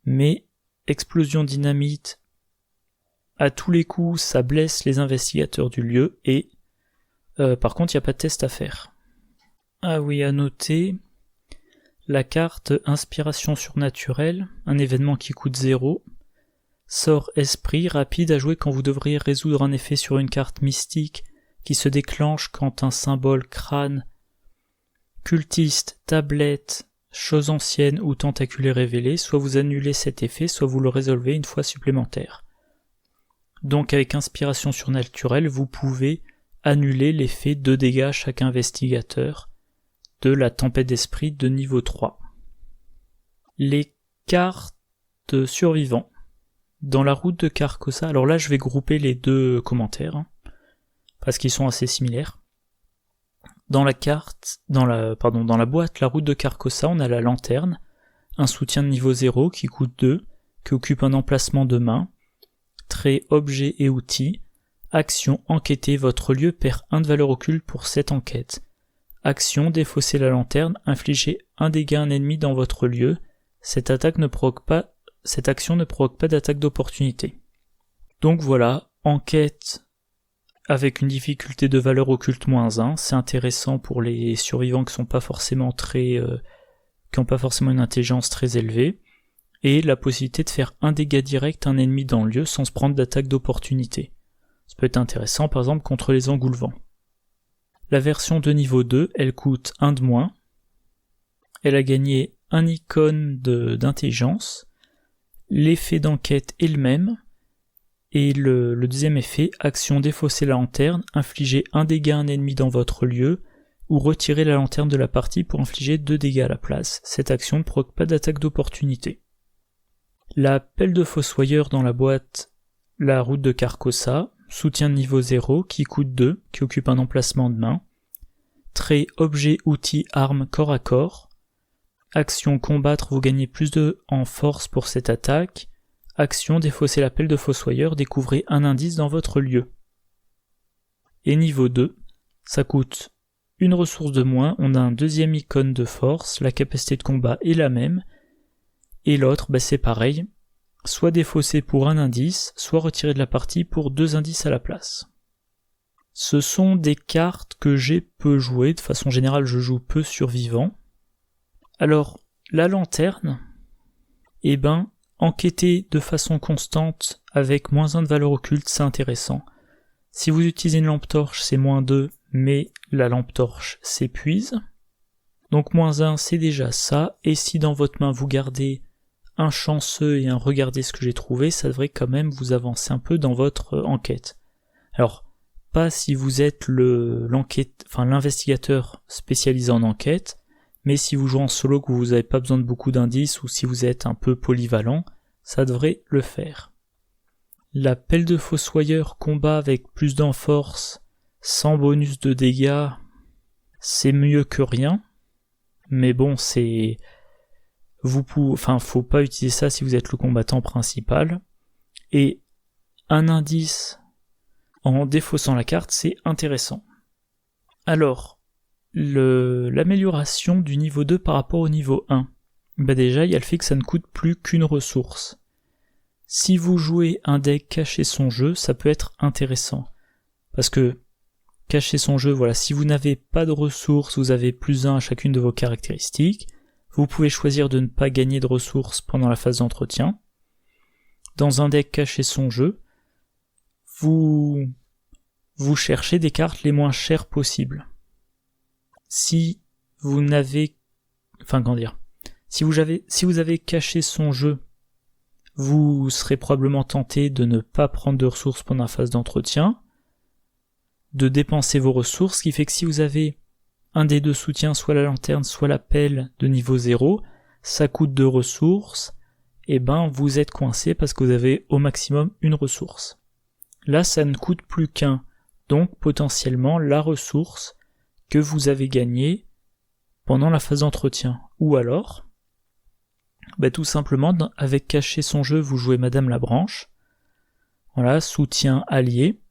mais explosion dynamite, à tous les coups, ça blesse les investigateurs du lieu, et par contre, il n'y a pas de test à faire. Ah oui, à noter, la carte Inspiration surnaturelle, un événement qui coûte 0, sort esprit, rapide à jouer quand vous devriez résoudre un effet sur une carte mystique qui se déclenche quand un symbole crâne, cultiste, tablette, chose ancienne ou tentaculaire révélée, soit vous annulez cet effet, soit vous le résolvez une fois supplémentaire. Donc avec Inspiration surnaturelle, vous pouvez annuler l'effet 2 dégâts à chaque investigateur de la tempête d'esprit de niveau 3. Les cartes survivants. Dans la route de Carcosa, alors là je vais grouper les 2 commentaires, parce qu'ils sont assez similaires. Dans la boîte, la route de Carcosa, on a la lanterne, un soutien de niveau 0 qui coûte 2, qui occupe un emplacement de main, trait, objet et outils, action, enquêter, votre lieu perd 1 de valeur occulte pour cette enquête. Action, défausser la lanterne, infliger 1 dégât à un ennemi dans votre lieu, cette action ne provoque pas d'attaque d'opportunité. Donc voilà, enquête avec une difficulté de valeur occulte -1, c'est intéressant pour les survivants qui n'ont pas forcément une intelligence très élevée, et la possibilité de faire 1 dégât direct à un ennemi dans le lieu sans se prendre d'attaque d'opportunité. Ça peut être intéressant par exemple contre les engoulevents. La version de niveau 2, elle coûte 1 de moins, elle a gagné un icône d'intelligence, l'effet d'enquête est le même, et le deuxième effet, action défausser la lanterne, infliger 1 dégât à un ennemi dans votre lieu, ou retirer la lanterne de la partie pour infliger 2 dégâts à la place. Cette action ne provoque pas d'attaque d'opportunité. La pelle de fossoyeur dans la boîte, la route de Carcosa, soutien de niveau 0, qui coûte 2, qui occupe un emplacement de main, trait, objet, outil, arme, corps à corps, action combattre, vous gagnez plus de en force pour cette attaque, action défausser la pelle de fossoyeur, découvrez un indice dans votre lieu. Et niveau 2, ça coûte une ressource de moins, on a un deuxième icône de force, la capacité de combat est la même, et l'autre, c'est pareil, soit défaussé pour un indice, soit retiré de la partie pour 2 indices à la place. Ce sont des cartes que j'ai peu jouées, de façon générale je joue peu survivants. Alors, la lanterne, enquêter de façon constante avec -1 de valeur occulte, c'est intéressant. Si vous utilisez une lampe torche, c'est -2, mais la lampe torche s'épuise. Donc -1, c'est déjà ça, et si dans votre main vous gardez un chanceux et un regardez ce que j'ai trouvé, ça devrait quand même vous avancer un peu dans votre enquête. Alors, pas si vous êtes l'investigateur spécialisé en enquête, mais si vous jouez en solo que vous n'avez pas besoin de beaucoup d'indices ou si vous êtes un peu polyvalent, ça devrait le faire. La pelle de fossoyeur combat avec plus d'enforce, sans bonus de dégâts, c'est mieux que rien, mais bon, faut pas utiliser ça si vous êtes le combattant principal, et un indice en défaussant la carte, c'est intéressant. Alors, l'amélioration du niveau 2 par rapport au niveau 1. Déjà, il y a le fait que ça ne coûte plus qu'une ressource. Si vous jouez un deck cacher son jeu, ça peut être intéressant. Parce que cacher son jeu, si vous n'avez pas de ressources, vous avez +1 à chacune de vos caractéristiques. Vous pouvez choisir de ne pas gagner de ressources pendant la phase d'entretien. dans un deck caché son jeu, vous cherchez des cartes les moins chères possibles. Si vous n'avez, si vous avez caché son jeu, vous serez probablement tenté de ne pas prendre de ressources pendant la phase d'entretien, de dépenser vos ressources, ce qui fait que si vous avez un des deux soutiens, soit la lanterne, soit la pelle de niveau 0, ça coûte 2 ressources, et vous êtes coincé parce que vous avez au maximum une ressource. Là, ça ne coûte plus qu'un, donc potentiellement la ressource que vous avez gagnée pendant la phase d'entretien. Ou alors, tout simplement, avec cacher son jeu, vous jouez Madame la Branche. Voilà, soutien allié.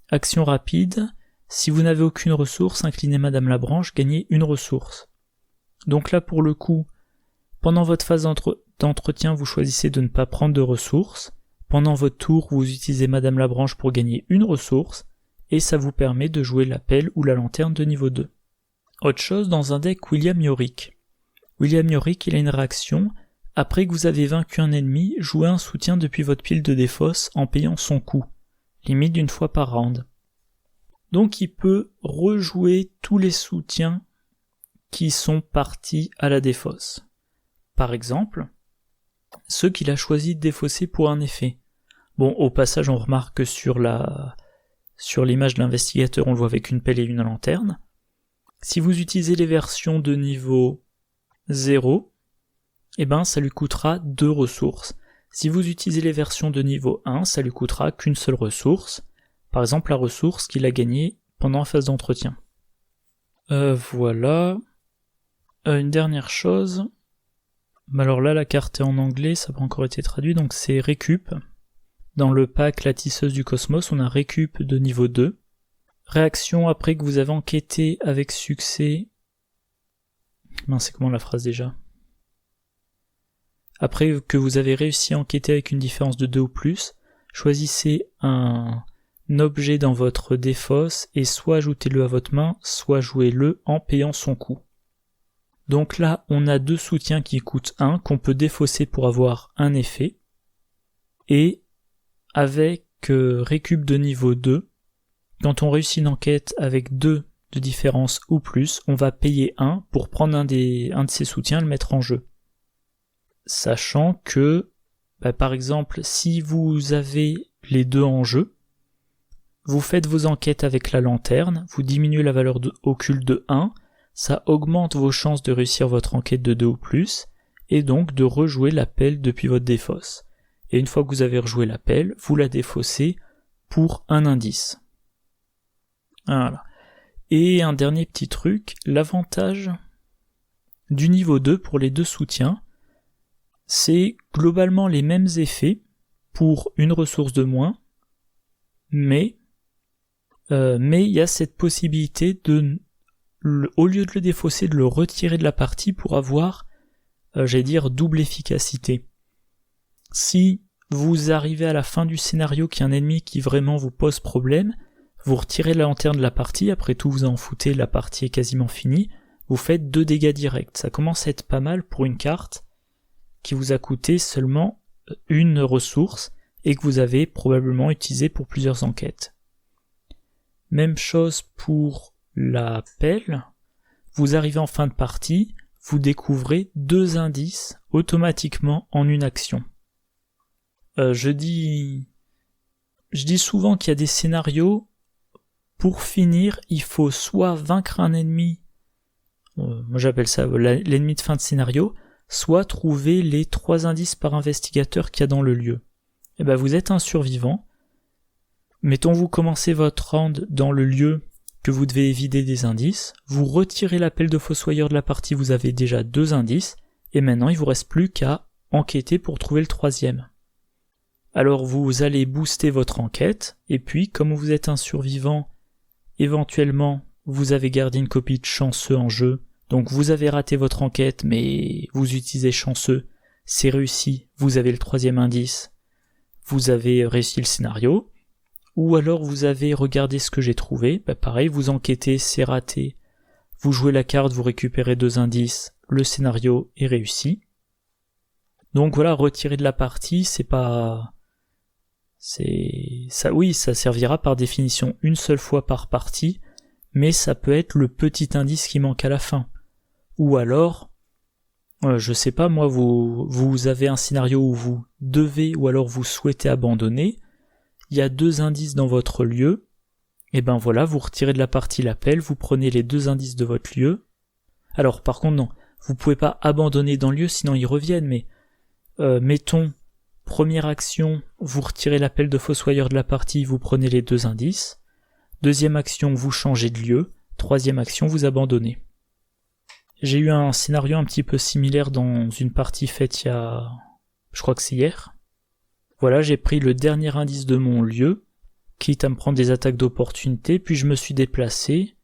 Action rapide. Si vous n'avez aucune ressource, inclinez Madame la Branche, gagnez une ressource. Donc là, pour le coup, pendant votre phase d'entretien, vous choisissez de ne pas prendre de ressources. Pendant votre tour, vous utilisez Madame la Branche pour gagner une ressource, et ça vous permet de jouer la pelle ou la lanterne de niveau 2. Autre chose, dans un deck William Yorick. William Yorick, il a une réaction. Après que vous avez vaincu un ennemi, jouez un soutien depuis votre pile de défausse en payant son coût, limite d'une fois par round. Donc il peut rejouer tous les soutiens qui sont partis à la défausse. Par exemple, ceux qu'il a choisi de défausser pour un effet. Bon, au passage, on remarque que sur l'image de l'investigateur, on le voit avec une pelle et une lanterne. Si vous utilisez les versions de niveau 0, ça lui coûtera 2 ressources. Si vous utilisez les versions de niveau 1, ça lui coûtera qu'une seule ressource. Par exemple, la ressource qu'il a gagnée pendant la phase d'entretien. Voilà. Une dernière chose. Alors là, la carte est en anglais, ça n'a pas encore été traduit, donc c'est récup. Dans le pack La Tisseuse du Cosmos, on a récup de niveau 2. Réaction après que vous avez enquêté avec succès. C'est comment la phrase déjà ? Après que vous avez réussi à enquêter avec une différence de 2 ou plus, choisissez un objet dans votre défausse et soit ajoutez-le à votre main, soit jouez-le en payant son coût. Donc là, on a 2 soutiens qui coûtent 1, qu'on peut défausser pour avoir un effet. Et avec récup de niveau 2, quand on réussit une enquête avec 2 de différence ou plus, on va payer 1 pour prendre un de ces soutiens et le mettre en jeu. Sachant que, par exemple, si vous avez les 2 en jeu, vous faites vos enquêtes avec la lanterne, vous diminuez la valeur occulte de 1, ça augmente vos chances de réussir votre enquête de 2 ou plus, et donc de rejouer la pelle depuis votre défausse. Et une fois que vous avez rejoué la pelle, vous la défaussez pour un indice. Voilà. Et un dernier petit truc, l'avantage du niveau 2 pour les 2 soutiens, c'est globalement les mêmes effets pour une ressource de moins, mais il y a cette possibilité de, au lieu de le défausser, de le retirer de la partie pour avoir, double efficacité. Si vous arrivez à la fin du scénario qu'il y a un ennemi qui vraiment vous pose problème, vous retirez la lanterne de la partie, après tout vous en foutez, la partie est quasiment finie, vous faites 2 dégâts directs. Ça commence à être pas mal pour une carte qui vous a coûté seulement une ressource et que vous avez probablement utilisé pour plusieurs enquêtes. Même chose pour la pelle. Vous arrivez en fin de partie, vous découvrez 2 indices automatiquement en une action. Je dis souvent qu'il y a des scénarios, pour finir, il faut soit vaincre un ennemi, moi j'appelle ça l'ennemi de fin de scénario, soit trouver les 3 indices par investigateur qu'il y a dans le lieu. Vous êtes un survivant, mettons vous commencez votre round dans le lieu que vous devez vider des indices, vous retirez l'appel de fossoyeur de la partie, vous avez déjà 2 indices, et maintenant il vous reste plus qu'à enquêter pour trouver le 3e. Alors vous allez booster votre enquête, et puis comme vous êtes un survivant, éventuellement vous avez gardé une copie de chanceux en jeu, donc vous avez raté votre enquête, mais vous utilisez chanceux, c'est réussi, vous avez le 3e indice, vous avez réussi le scénario, ou alors vous avez regardé ce que j'ai trouvé, pareil, vous enquêtez, c'est raté, vous jouez la carte, vous récupérez 2 indices, le scénario est réussi. Donc voilà, retirer de la partie, c'est pas Ça servira par définition une seule fois par partie, mais ça peut être le petit indice qui manque à la fin. Ou alors, je sais pas moi, vous avez un scénario où vous devez ou alors vous souhaitez abandonner, il y a 2 indices dans votre lieu, et ben voilà, vous retirez de la partie l'appel, vous prenez les 2 indices de votre lieu. Alors par contre non, vous pouvez pas abandonner dans le lieu sinon ils reviennent, mais mettons, première action, vous retirez l'appel de Fossoyeur de la partie, vous prenez les 2 indices. Deuxième action, vous changez de lieu. Troisième action, vous abandonnez. J'ai eu un scénario un petit peu similaire dans une partie faite je crois que c'est hier. Voilà, j'ai pris le dernier indice de mon lieu, quitte à me prendre des attaques d'opportunité, puis je me suis déplacé,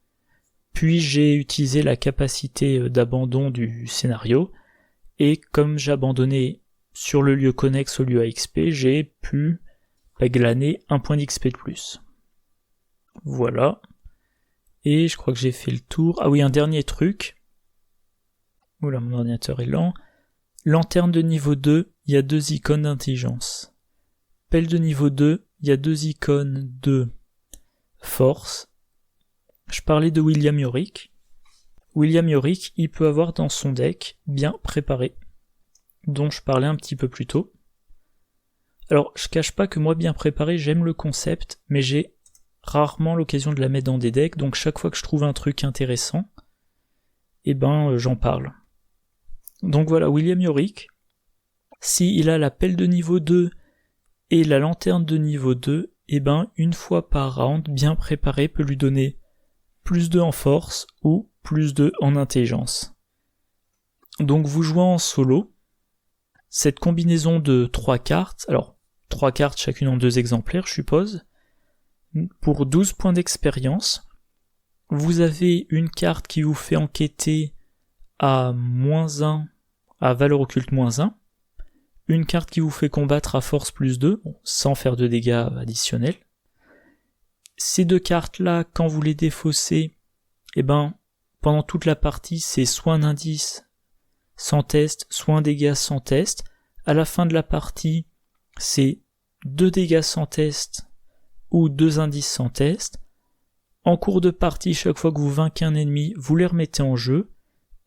puis j'ai utilisé la capacité d'abandon du scénario, et comme j'ai abandonné sur le lieu connexe au lieu AXP, j'ai pu glaner 1 point d'XP de plus. Voilà. Et je crois que j'ai fait le tour. Ah oui, un dernier truc. Oula, mon ordinateur est lent. Lanterne de niveau 2, il y a 2 icônes d'intelligence. Pelle de niveau 2, il y a 2 icônes de force. Je parlais de William Yorick. William Yorick, il peut avoir dans son deck bien préparé, dont je parlais un petit peu plus tôt. Alors, je cache pas que moi bien préparé, j'aime le concept, mais j'ai rarement l'occasion de la mettre dans des decks, donc chaque fois que je trouve un truc intéressant, j'en parle. Donc voilà, William Yorick, s'il a la pelle de niveau 2 et la lanterne de niveau 2, une fois par round, bien préparé peut lui donner plus 2 en force ou plus 2 en intelligence. Donc vous jouez en solo, cette combinaison de 3 cartes, alors 3 cartes chacune en 2 exemplaires je suppose, pour 12 points d'expérience, vous avez une carte qui vous fait enquêter à -1, à valeur occulte -1, une carte qui vous fait combattre à force +2, sans faire de dégâts additionnels. Ces 2 cartes-là, quand vous les défaussez, pendant toute la partie, c'est soit un indice sans test, soit un dégât sans test. À la fin de la partie, c'est 2 dégâts sans test ou 2 indices sans test. En cours de partie, chaque fois que vous vainquez un ennemi, vous les remettez en jeu,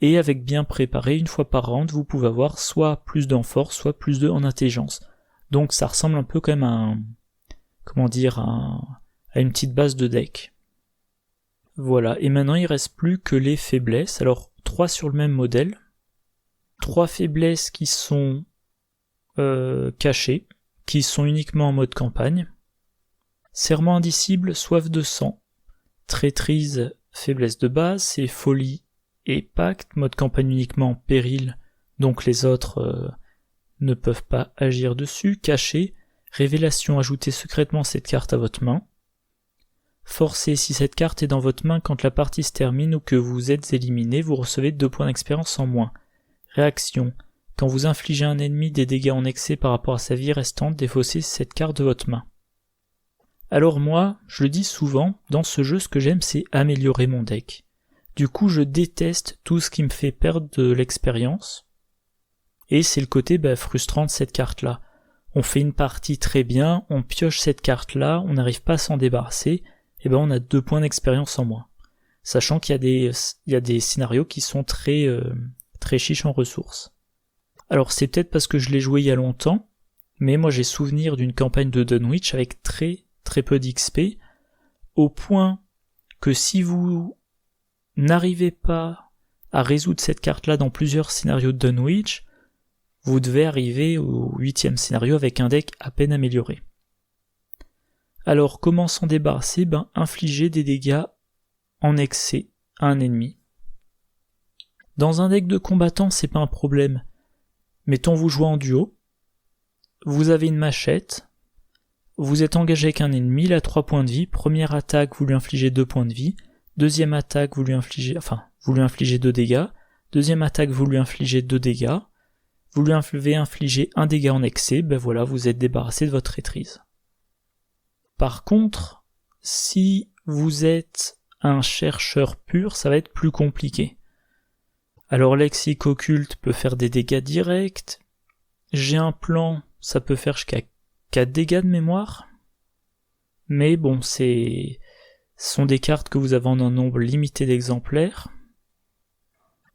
et avec bien préparé, une fois par round, vous pouvez avoir soit plus 2 en force, soit plus 2 en intelligence. Donc ça ressemble un peu quand même à une petite base de deck. Voilà, et maintenant il reste plus que les faiblesses. Alors 3 sur le même modèle, 3 faiblesses qui sont cachées, qui sont uniquement en mode campagne. Serment indicible, soif de sang. Traîtrise, faiblesse de base, c'est folie et pacte, mode campagne uniquement péril, donc les autres ne peuvent pas agir dessus. Caché, révélation, ajoutez secrètement cette carte à votre main. Forcé, si cette carte est dans votre main quand la partie se termine ou que vous êtes éliminé, vous recevez 2 points d'expérience en moins. Réaction, quand vous infligez à un ennemi des dégâts en excès par rapport à sa vie restante, défaussez cette carte de votre main. Alors moi, je le dis souvent, dans ce jeu, ce que j'aime, c'est améliorer mon deck. Du coup, je déteste tout ce qui me fait perdre de l'expérience. Et c'est le côté frustrant de cette carte-là. On fait une partie très bien, on pioche cette carte-là, on n'arrive pas à s'en débarrasser, on a 2 points d'expérience en moins. Sachant qu'il y a des scénarios qui sont très chiches en ressources. Alors c'est peut-être parce que je l'ai joué il y a longtemps, mais moi j'ai souvenir d'une campagne de Dunwich avec très peu d'XP, au point que si vous n'arrivez pas à résoudre cette carte-là dans plusieurs scénarios de Dunwich, vous devez arriver au 8e scénario avec un deck à peine amélioré. Alors comment s'en débarrasser ? Infliger des dégâts en excès à un ennemi. Dans un deck de combattants, c'est pas un problème. Mettons vous jouez en duo, vous avez une machette, vous êtes engagé avec un ennemi, il a 3 points de vie, première attaque, vous lui infligez 2 points de vie, deuxième attaque, vous lui infligez 2 dégâts, deuxième attaque, vous lui infligez 2 dégâts, vous lui avez infligé un dégât en excès, voilà, vous êtes débarrassé de votre traîtrise. Par contre, si vous êtes un chercheur pur, ça va être plus compliqué. Alors lexique occulte peut faire des dégâts directs, j'ai un plan, ça peut faire jusqu'à 4 dégâts de mémoire. Mais bon, ce sont des cartes que vous avez en un nombre limité d'exemplaires.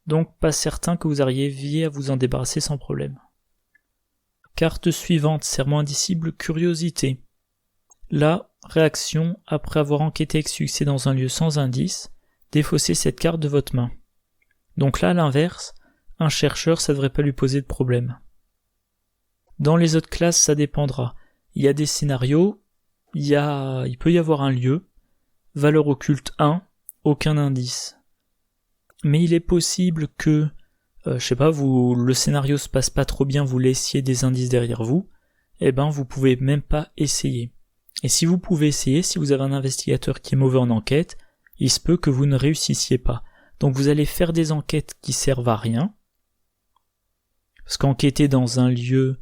Donc pas certain que vous arriviez à vous en débarrasser sans problème. Carte suivante, serment indicible, curiosité. Là, réaction, après avoir enquêté avec succès dans un lieu sans indice, défaussez cette carte de votre main. Donc là, à l'inverse, un chercheur, ça devrait pas lui poser de problème. Dans les autres classes, ça dépendra. Il y a des scénarios, il peut y avoir un lieu, valeur occulte 1, aucun indice. Mais il est possible que, le scénario se passe pas trop bien, vous laissiez des indices derrière vous, vous pouvez même pas essayer. Et si vous pouvez essayer, si vous avez un investigateur qui est mauvais en enquête, il se peut que vous ne réussissiez pas. Donc vous allez faire des enquêtes qui servent à rien, parce qu'enquêter dans un lieu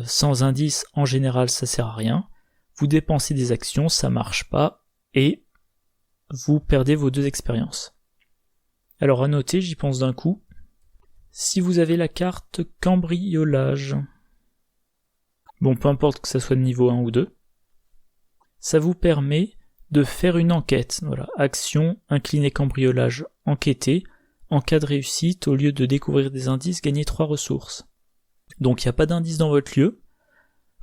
sans indice, en général, ça sert à rien. Vous dépensez des actions, ça marche pas, et vous perdez vos 2 expériences. Alors à noter, j'y pense d'un coup, si vous avez la carte cambriolage, bon, peu importe que ça soit de niveau 1 ou 2, ça vous permet de faire une enquête. Voilà, action, incliné cambriolage, enquêter. En cas de réussite, au lieu de découvrir des indices, gagnez 3 ressources. Donc il n'y a pas d'indice dans votre lieu.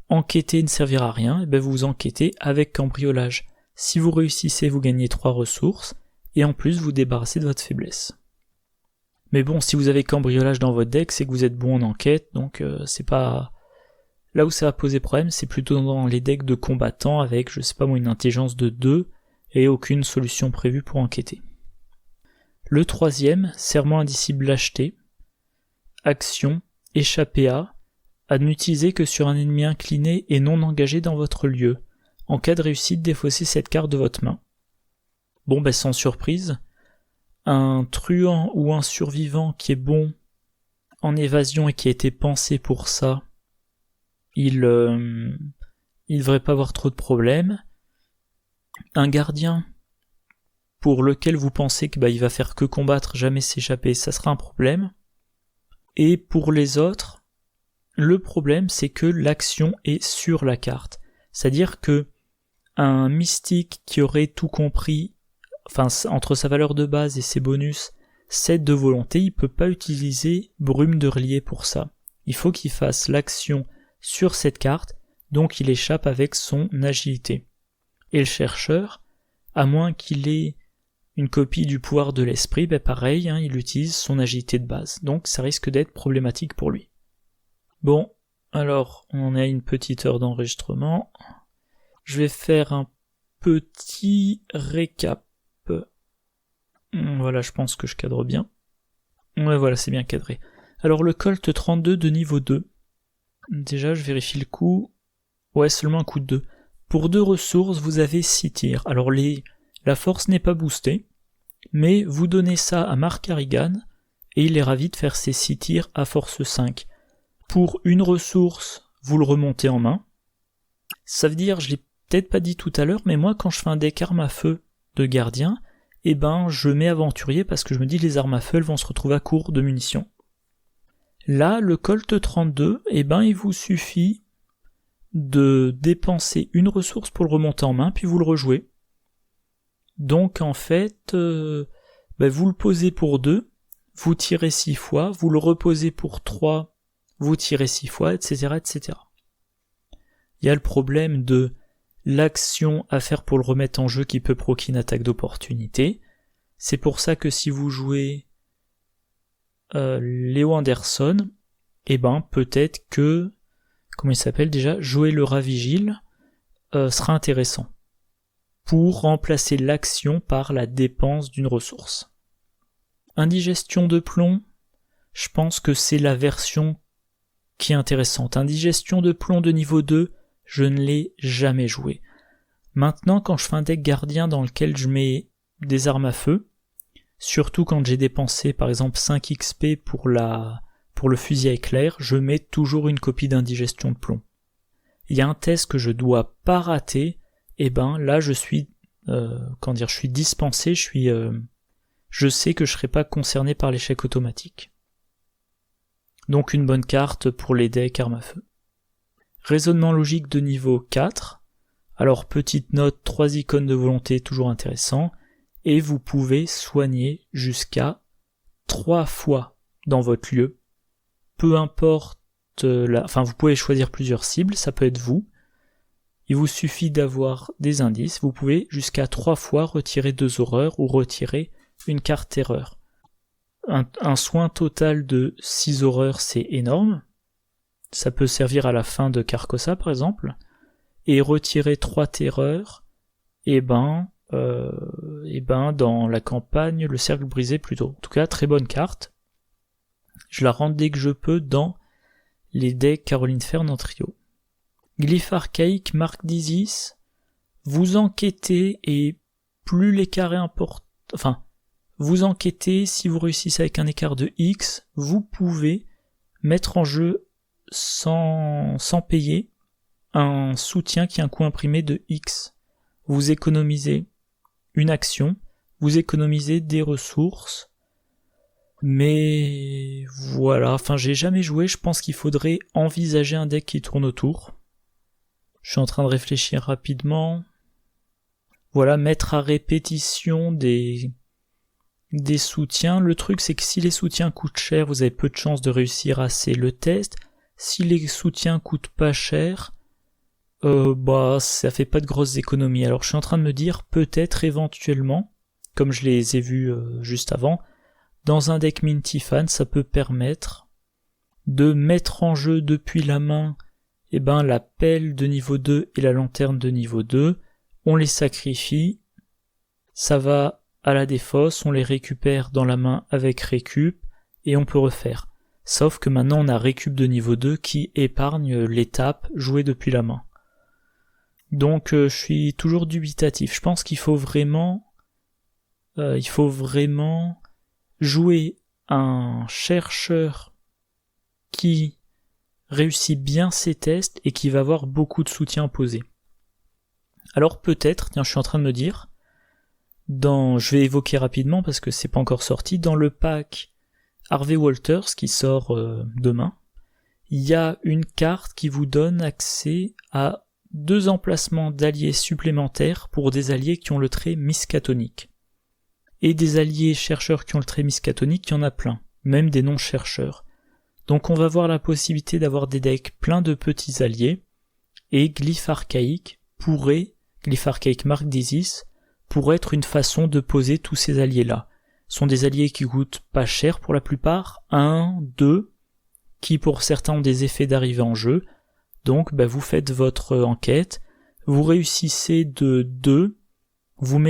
Enquêter ne servira à rien, et vous enquêtez avec cambriolage. Si vous réussissez, vous gagnez 3 ressources, et en plus vous débarrassez de votre faiblesse. Mais bon, si vous avez cambriolage dans votre deck, c'est que vous êtes bon en enquête, donc c'est pas... Là où ça va poser problème, c'est plutôt dans les decks de combattants avec, une intelligence de 2 et aucune solution prévue pour enquêter. Le 3e, serment indicible lâcheté. Action, échapper à n'utiliser que sur un ennemi incliné et non engagé dans votre lieu. En cas de réussite, défaussez cette carte de votre main. Bon, sans surprise, un truand ou un survivant qui est bon en évasion et qui a été pensé pour ça, il devrait pas avoir trop de problèmes. Un gardien pour lequel vous pensez que il va faire que combattre, jamais s'échapper, ça sera un problème. Et pour les autres, le problème c'est que l'action est sur la carte. C'est-à-dire que un mystique qui aurait tout compris, entre sa valeur de base et ses bonus, 7 de volonté, il peut pas utiliser brume de relier pour ça. Il faut qu'il fasse l'action sur cette carte, donc il échappe avec son agilité. Et le chercheur, à moins qu'il ait une copie du pouvoir de l'esprit, pareil, il utilise son agilité de base, donc ça risque d'être problématique pour lui. Bon, alors on a une petite heure d'enregistrement, je vais faire un petit récap. Voilà, je pense que je cadre bien. Ouais, voilà, c'est bien cadré. Alors le Colt 32 de niveau 2, déjà je vérifie le coup, ouais, seulement un coup de 2. Pour 2 ressources, vous avez 6 tirs. Alors la force n'est pas boostée, mais vous donnez ça à Mark Harrigan, et il est ravi de faire ses 6 tirs à force 5. Pour une ressource, vous le remontez en main. Ça veut dire, je l'ai peut-être pas dit tout à l'heure, mais moi quand je fais un deck arme à feu de gardien, je mets aventurier parce que je me dis les armes à feu elles vont se retrouver à court de munitions. Là, le Colt 32, il vous suffit de dépenser une ressource pour le remonter en main, puis vous le rejouez. Donc en fait, vous le posez pour 2, vous tirez 6 fois, vous le reposez pour 3, vous tirez 6 fois, etc., etc. Il y a le problème de l'action à faire pour le remettre en jeu qui peut provoquer une attaque d'opportunité. C'est pour ça que si vous jouez Léo Anderson, peut-être que, comment il s'appelle déjà, Joël le Ravigile sera intéressant pour remplacer l'action par la dépense d'une ressource. Indigestion de plomb, je pense que c'est la version qui est intéressante. Indigestion de plomb de niveau 2, je ne l'ai jamais joué. Maintenant, quand je fais un deck gardien dans lequel je mets des armes à feu, surtout quand j'ai dépensé par exemple 5 XP pour le fusil à éclair, je mets toujours une copie d'indigestion de plomb. Il y a un test que je dois pas rater, là je suis je suis dispensé, je sais que je serai pas concerné par l'échec automatique. Donc une bonne carte pour les decks armes à feu. Raisonnement logique de niveau 4. Alors petite note, 3 icônes de volonté, toujours intéressant. Et vous pouvez soigner jusqu'à 3 fois dans votre lieu. Peu importe vous pouvez choisir plusieurs cibles, ça peut être vous. Il vous suffit d'avoir des indices, vous pouvez jusqu'à 3 fois retirer 2 horreurs ou retirer une carte terreur. Un soin total de 6 horreurs, c'est énorme. Ça peut servir à la fin de Carcosa par exemple. Et retirer 3 terreurs, dans la campagne, le cercle brisé plutôt. En tout cas, très bonne carte. Je la rends dès que je peux dans les decks Caroline Fern en trio. Glyphe archaïque, marque d'Isis, vous enquêtez et plus l'écart est important, vous enquêtez, si vous réussissez avec un écart de X, vous pouvez mettre en jeu sans payer un soutien qui a un coût imprimé de X. Vous économisez une action, vous économisez des ressources, mais voilà, j'ai jamais joué, je pense qu'il faudrait envisager un deck qui tourne autour. Je suis en train de réfléchir rapidement. Voilà, mettre à répétition des soutiens. Le truc, c'est que si les soutiens coûtent cher, vous avez peu de chances de réussir assez le test. Si les soutiens coûtent pas cher, ça fait pas de grosses économies. Alors je suis en train de me dire, peut-être éventuellement, comme je les ai vus juste avant, dans un deck Minty-Fan, ça peut permettre de mettre en jeu depuis la main la pelle de niveau 2 et la lanterne de niveau 2, on les sacrifie, ça va à la défausse, on les récupère dans la main avec récup, et on peut refaire. Sauf que maintenant on a récup de niveau 2 qui épargne l'étape jouée depuis la main. Donc je suis toujours dubitatif. Je pense qu'il faut vraiment jouer un chercheur qui réussit bien ses tests et qui va avoir beaucoup de soutien posé. Alors peut-être, je suis en train de me dire, je vais évoquer rapidement parce que c'est pas encore sorti, dans le pack Harvey Walters qui sort demain, il y a une carte qui vous donne accès à 2 emplacements d'alliés supplémentaires pour des alliés qui ont le trait miskatonique. Et des alliés chercheurs qui ont le trait miskatonique, il y en a plein, même des non-chercheurs. Donc on va avoir la possibilité d'avoir des decks pleins de petits alliés, et Glyphe archaïque marque d'Isis, pourrait être une façon de poser tous ces alliés-là. Ce sont des alliés qui coûtent pas cher pour la plupart, 1, 2, qui pour certains ont des effets d'arrivée en jeu, donc vous faites votre enquête, vous réussissez de 2, vous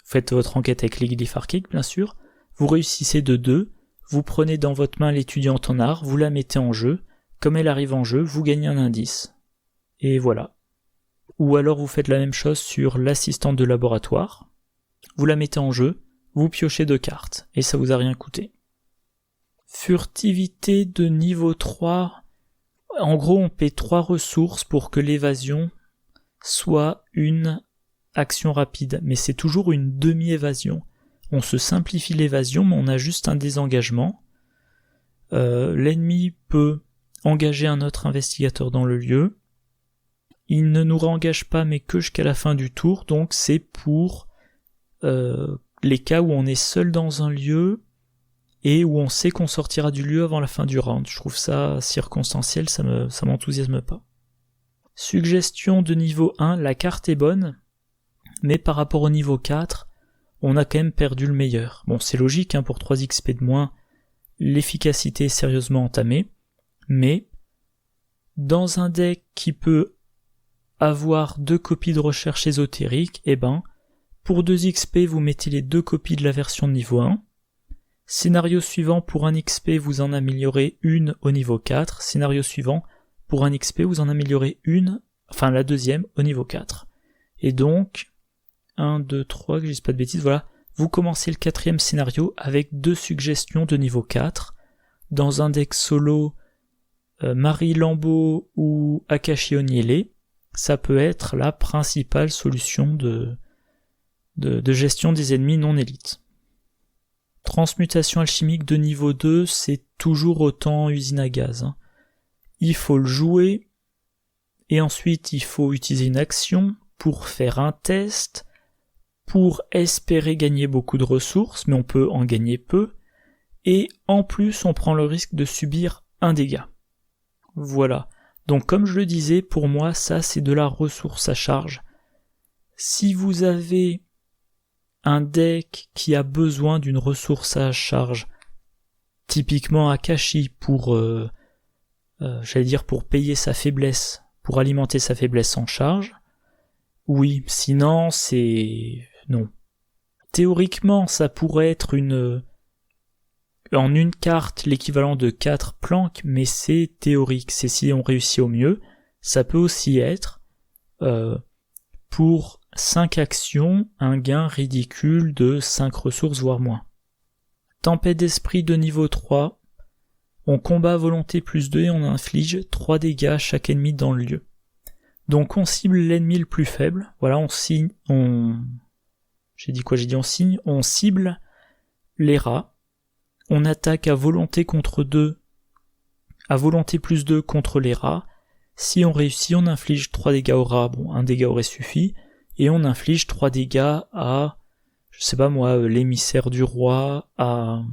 faites votre enquête avec les glyphes archaïques bien sûr, vous réussissez de 2, vous prenez dans votre main l'étudiante en art, vous la mettez en jeu, comme elle arrive en jeu, vous gagnez un indice. Et voilà. Ou alors vous faites la même chose sur l'assistante de laboratoire, vous la mettez en jeu, vous piochez 2 cartes, et ça vous a rien coûté. Furtivité de niveau 3, en gros on paie 3 ressources pour que l'évasion soit une action rapide, mais c'est toujours une demi-évasion. On se simplifie l'évasion, mais on a juste un désengagement. L'ennemi peut engager un autre investigateur dans le lieu. Il ne nous réengage pas, mais que jusqu'à la fin du tour, donc c'est pour les cas où on est seul dans un lieu et où on sait qu'on sortira du lieu avant la fin du round. Je trouve ça circonstanciel, ça m'enthousiasme pas. Suggestion de niveau 1, la carte est bonne, mais par rapport au niveau 4, on a quand même perdu le meilleur. Bon, c'est logique, pour 3 XP de moins, l'efficacité est sérieusement entamée, mais dans un deck qui peut avoir 2 copies de recherche ésotérique, pour 2 XP, vous mettez les 2 copies de la version de niveau 1. Scénario suivant, pour 1 XP, vous en améliorez une au niveau 4. Scénario suivant, pour 1 XP, vous en améliorez la deuxième au niveau 4. Et donc, 1, 2, 3, que je dise pas de bêtises, voilà, vous commencez le 4e scénario avec 2 suggestions de niveau 4. Dans un deck solo, Marie Lambeau ou Akashi Oniele, ça peut être la principale solution de gestion des ennemis non élites. Transmutation alchimique de niveau 2, c'est toujours autant usine à gaz. Il faut le jouer, et ensuite il faut utiliser une action pour faire un test, pour espérer gagner beaucoup de ressources, mais on peut en gagner peu, et en plus on prend le risque de subir un dégât. Voilà. Donc comme je le disais, pour moi ça c'est de la ressource à charge. Si vous avez un deck qui a besoin d'une ressource à charge, typiquement Akashi pour pour payer sa faiblesse, pour alimenter sa faiblesse en charge, oui, sinon c'est... non. Théoriquement ça pourrait être en une carte l'équivalent de 4 planques, mais c'est théorique, c'est si on réussit au mieux. Ça peut aussi être pour 5 actions, un gain ridicule de 5 ressources voire moins. Tempête d'esprit de niveau 3, on combat à volonté plus 2 et on inflige 3 dégâts à chaque ennemi dans le lieu. Donc on cible l'ennemi le plus faible, voilà, on cible les rats, on attaque à volonté plus 2 contre les rats. Si on réussit, on inflige 3 dégâts aux rats, bon, un dégât aurait suffi, et on inflige 3 dégâts à, l'émissaire du roi, à...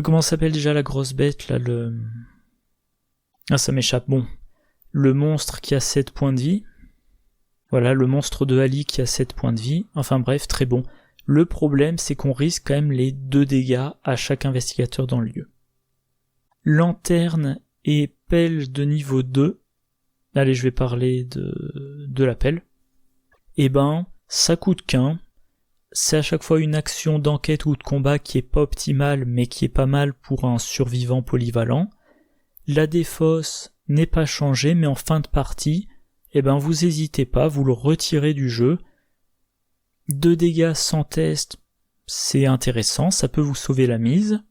comment s'appelle déjà la grosse bête, là, ça m'échappe, bon. Le monstre qui a 7 points de vie. Voilà, le monstre de Ali qui a 7 points de vie. Enfin bref, très bon. Le problème, c'est qu'on risque quand même les 2 dégâts à chaque investigateur dans le lieu. Lanterne et pelle de niveau 2. Allez, je vais parler de la pelle. Eh ben, ça coûte qu'un. C'est à chaque fois une action d'enquête ou de combat qui est pas optimale, mais qui est pas mal pour un survivant polyvalent. La défausse n'est pas changée, mais en fin de partie, eh ben vous hésitez pas, vous le retirez du jeu. 2 dégâts sans test, c'est intéressant, ça peut vous sauver la mise.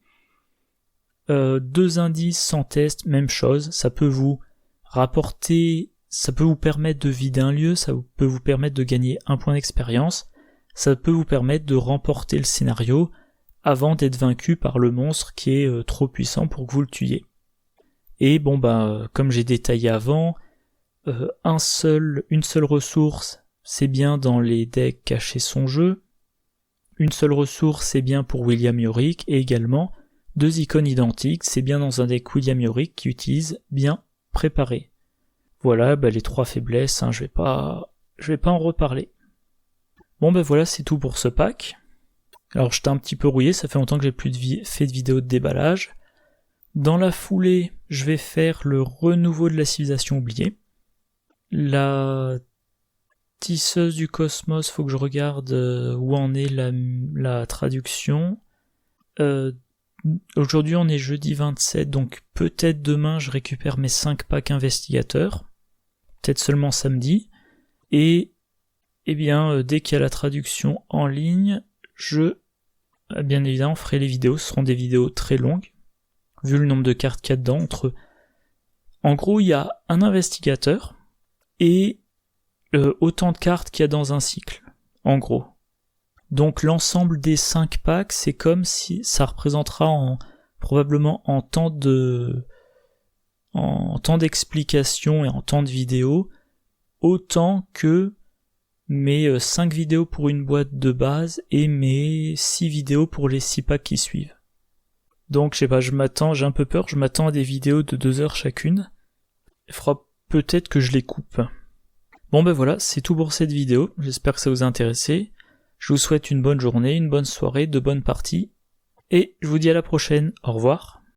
2 indices sans test, même chose, ça peut vous rapporter, ça peut vous permettre de vider un lieu, ça peut vous permettre de gagner 1 point d'expérience, ça peut vous permettre de remporter le scénario avant d'être vaincu par le monstre qui est trop puissant pour que vous le tuiez. Et bon comme j'ai détaillé avant, une seule ressource, c'est bien dans les decks cachés son jeu. Une seule ressource, c'est bien pour William Yorick, et également 2 icônes identiques, c'est bien dans un deck William Yorick qui utilise bien préparé. Voilà, les 3 faiblesses, je vais pas en reparler. Bon voilà, c'est tout pour ce pack. Alors j'étais un petit peu rouillé, ça fait longtemps que j'ai plus fait de vidéo de déballage. Dans la foulée, je vais faire le renouveau de la civilisation oubliée. La tisseuse du cosmos, faut que je regarde où en est la traduction. Aujourd'hui on est jeudi 27, donc peut-être demain je récupère mes 5 packs investigateurs. Peut-être seulement samedi. Et dès qu'il y a la traduction en ligne, je bien évidemment ferai les vidéos. Ce seront des vidéos très longues, vu le nombre de cartes qu'il y a dedans. En gros, il y a un investigateur et autant de cartes qu'il y a dans un cycle, en gros. Donc l'ensemble des 5 packs, c'est comme si ça représentera probablement en temps d'explication et en temps de vidéo, autant que mes 5 vidéos pour une boîte de base et mes 6 vidéos pour les 6 packs qui suivent. Donc j'ai un peu peur, je m'attends à des vidéos de 2 heures chacune. Il faudra peut-être que je les coupe. Bon voilà, c'est tout pour cette vidéo, j'espère que ça vous a intéressé. Je vous souhaite une bonne journée, une bonne soirée, de bonnes parties, et je vous dis à la prochaine, au revoir.